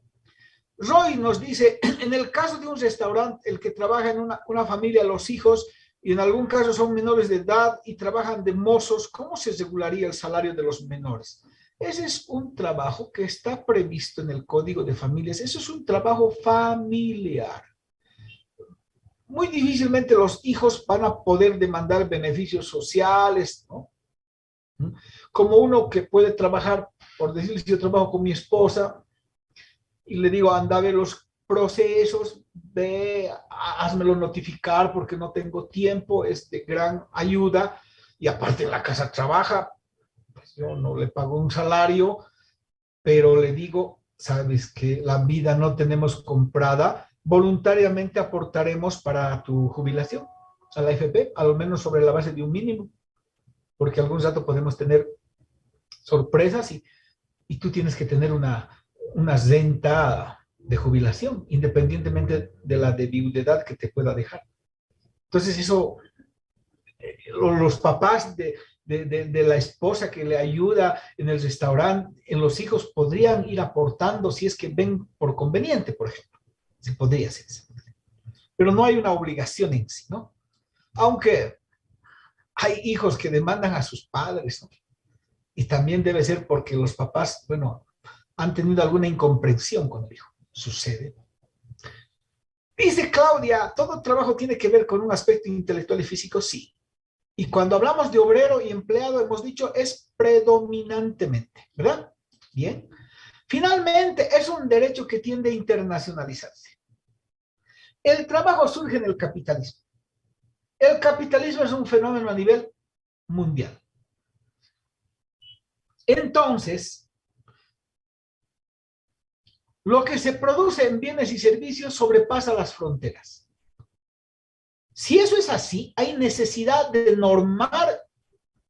Roy nos dice, en el caso de un restaurante, el que trabaja en una familia, los hijos, y en algún caso son menores de edad y trabajan de mozos, ¿cómo se regularía el salario de los menores? Ese es un trabajo que está previsto en el Código de Familias. Eso es un trabajo familiar. Muy difícilmente los hijos van a poder demandar beneficios sociales, ¿no? Como uno que puede trabajar, por decirle, si yo trabajo con mi esposa y le digo, anda a ver los procesos, ve, házmelo notificar porque no tengo tiempo, es de gran ayuda, y aparte en la casa trabaja, pues yo no le pago un salario, pero le digo, sabes que la vida no tenemos comprada, voluntariamente aportaremos para tu jubilación a la AFP, al menos sobre la base de un mínimo, porque algún rato podemos tener sorpresas y tú tienes que tener una renta de jubilación, independientemente de la de viudedad que te pueda dejar. Entonces eso, los papás de la esposa que le ayuda en el restaurante, en los hijos, podrían ir aportando si es que ven por conveniente, por ejemplo. Se podría hacer eso. pero no hay una obligación en sí, ¿no? Aunque hay hijos que demandan a sus padres, ¿no? Y también debe ser porque los papás, bueno, han tenido alguna incomprensión con el hijo. Sucede. Dice Claudia, ¿todo trabajo tiene que ver con un aspecto intelectual y físico? Sí. Y cuando hablamos de obrero y empleado, hemos dicho es predominantemente, ¿verdad? Bien. Finalmente, es un derecho que tiende a internacionalizarse. El trabajo surge en el capitalismo. El capitalismo es un fenómeno a nivel mundial. Entonces, lo que se produce en bienes y servicios sobrepasa las fronteras. Si eso es así, hay necesidad de normar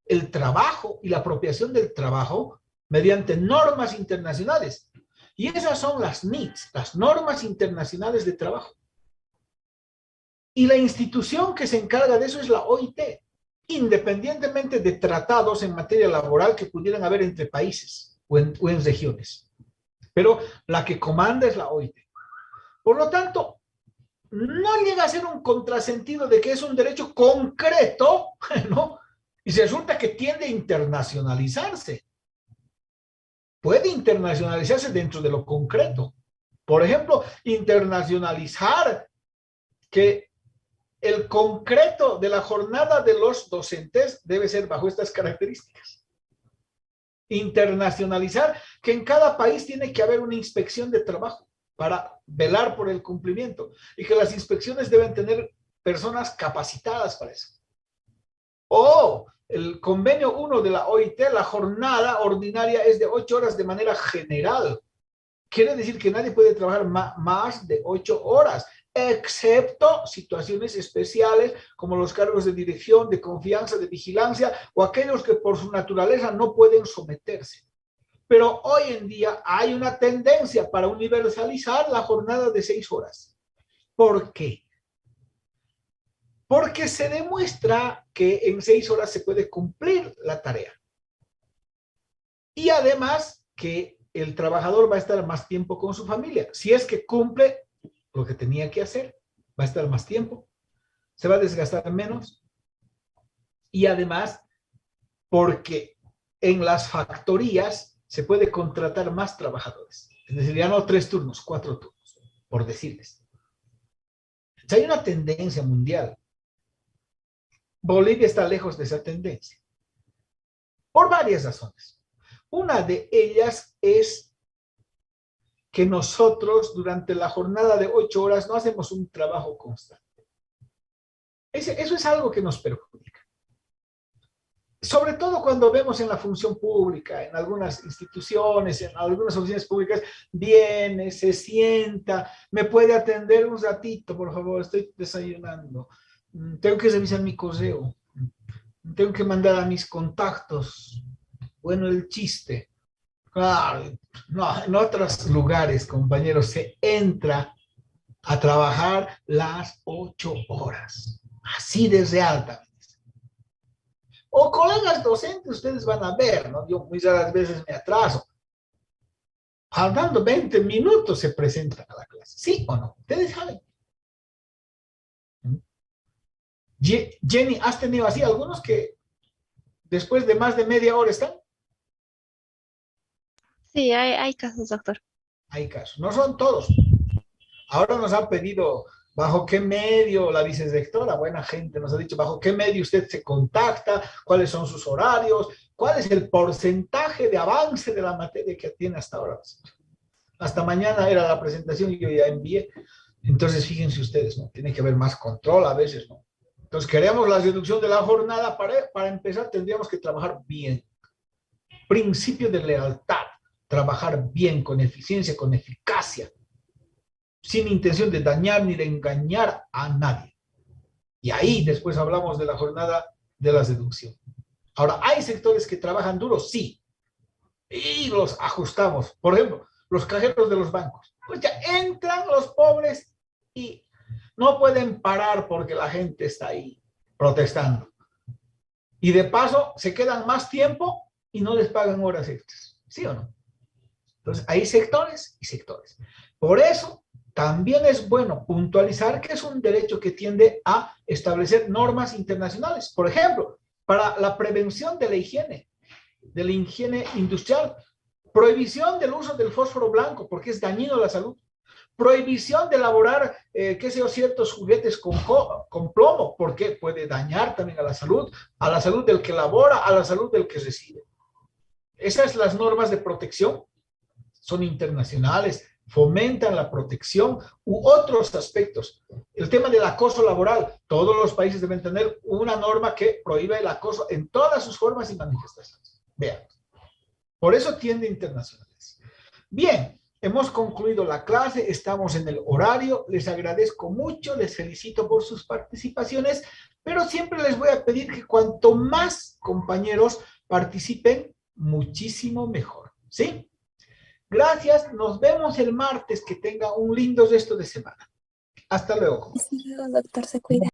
el trabajo y la apropiación del trabajo mediante normas internacionales. Y esas son las NITs, las normas internacionales de trabajo. Y la institución que se encarga de eso es la OIT, independientemente de tratados en materia laboral que pudieran haber entre países o en regiones. Pero la que comanda es la OIT. Por lo tanto, no llega a ser un contrasentido de que es un derecho concreto, ¿no? Y resulta que tiende a internacionalizarse. Puede internacionalizarse dentro de lo concreto. Por ejemplo, internacionalizar que el concreto de la jornada de los docentes debe ser bajo estas características. Internacionalizar que en cada país tiene que haber una inspección de trabajo para velar por el cumplimiento y que las inspecciones deben tener personas capacitadas para eso. O el convenio 1 de la OIT, la jornada ordinaria es de 8 horas de manera general. Quiere decir que nadie puede trabajar más de 8 horas, excepto situaciones especiales como los cargos de dirección, de confianza, de vigilancia o aquellos que por su naturaleza no pueden someterse. Pero hoy en día hay una tendencia para universalizar la jornada de 6 horas. ¿Por qué? Porque se demuestra que en 6 horas se puede cumplir la tarea. Y además que el trabajador va a estar más tiempo con su familia. Si es que cumple lo que tenía que hacer, va a estar más tiempo, se va a desgastar menos. Y además, porque en las factorías se puede contratar más trabajadores. Es decir, ya no 3 turnos, 4 turnos, por decirles. Entonces, hay una tendencia mundial. Bolivia está lejos de esa tendencia. Por varias razones. Una de ellas es que nosotros durante la jornada de 8 horas no hacemos un trabajo constante. Eso es algo que nos perjudica. Sobre todo cuando vemos en la función pública, en algunas instituciones, en algunas oficinas públicas, viene, se sienta, me puede atender un ratito, por favor, estoy desayunando, tengo que revisar mi correo, tengo que mandar a mis contactos. Bueno, el chiste. Claro, no, en otros lugares, compañeros, se entra a trabajar las 8 horas. Así desde alta. O colegas docentes, ustedes van a ver, ¿no? Yo muy raras veces me atraso. Faltando 20 minutos se presentan a la clase. ¿Sí o no? Ustedes saben. Jenny, ¿has tenido así algunos que después de más de media hora están? Sí, hay casos, doctor. Hay casos. No son todos. Ahora nos han pedido bajo qué medio, la vicedirectora, buena gente, nos ha dicho bajo qué medio usted se contacta, cuáles son sus horarios, cuál es el porcentaje de avance de la materia que tiene hasta ahora. Hasta mañana era la presentación y yo ya envié. Entonces, fíjense ustedes, ¿no? Tiene que haber más control a veces, ¿no? Entonces, queremos la reducción de la jornada. Para empezar, tendríamos que trabajar bien. Principio de lealtad. Trabajar bien, con eficiencia, con eficacia, sin intención de dañar ni de engañar a nadie. Y ahí después hablamos de la jornada de la seducción. Ahora, ¿hay sectores que trabajan duro? Sí. Y los ajustamos. Por ejemplo, los cajeros de los bancos. Pues ya entran los pobres y no pueden parar porque la gente está ahí protestando. Y de paso se quedan más tiempo y no les pagan horas extras. ¿Sí o no? Entonces, hay sectores y sectores. Por eso, también es bueno puntualizar que es un derecho que tiende a establecer normas internacionales. Por ejemplo, para la prevención de la higiene industrial, prohibición del uso del fósforo blanco porque es dañino a la salud, prohibición de elaborar, ciertos juguetes con plomo porque puede dañar también a la salud del que elabora, a la salud del que recibe. Esas las normas de protección son internacionales, fomentan la protección u otros aspectos. El tema del acoso laboral, todos los países deben tener una norma que prohíbe el acoso en todas sus formas y manifestaciones. Vean, por eso tiende internacionales. Bien, hemos concluido la clase, estamos en el horario, les agradezco mucho, les felicito por sus participaciones, pero siempre les voy a pedir que cuanto más compañeros participen, muchísimo mejor, ¿sí? Gracias, nos vemos el martes, que tenga un lindo resto de semana. Hasta luego. Hasta luego, doctor, se cuida.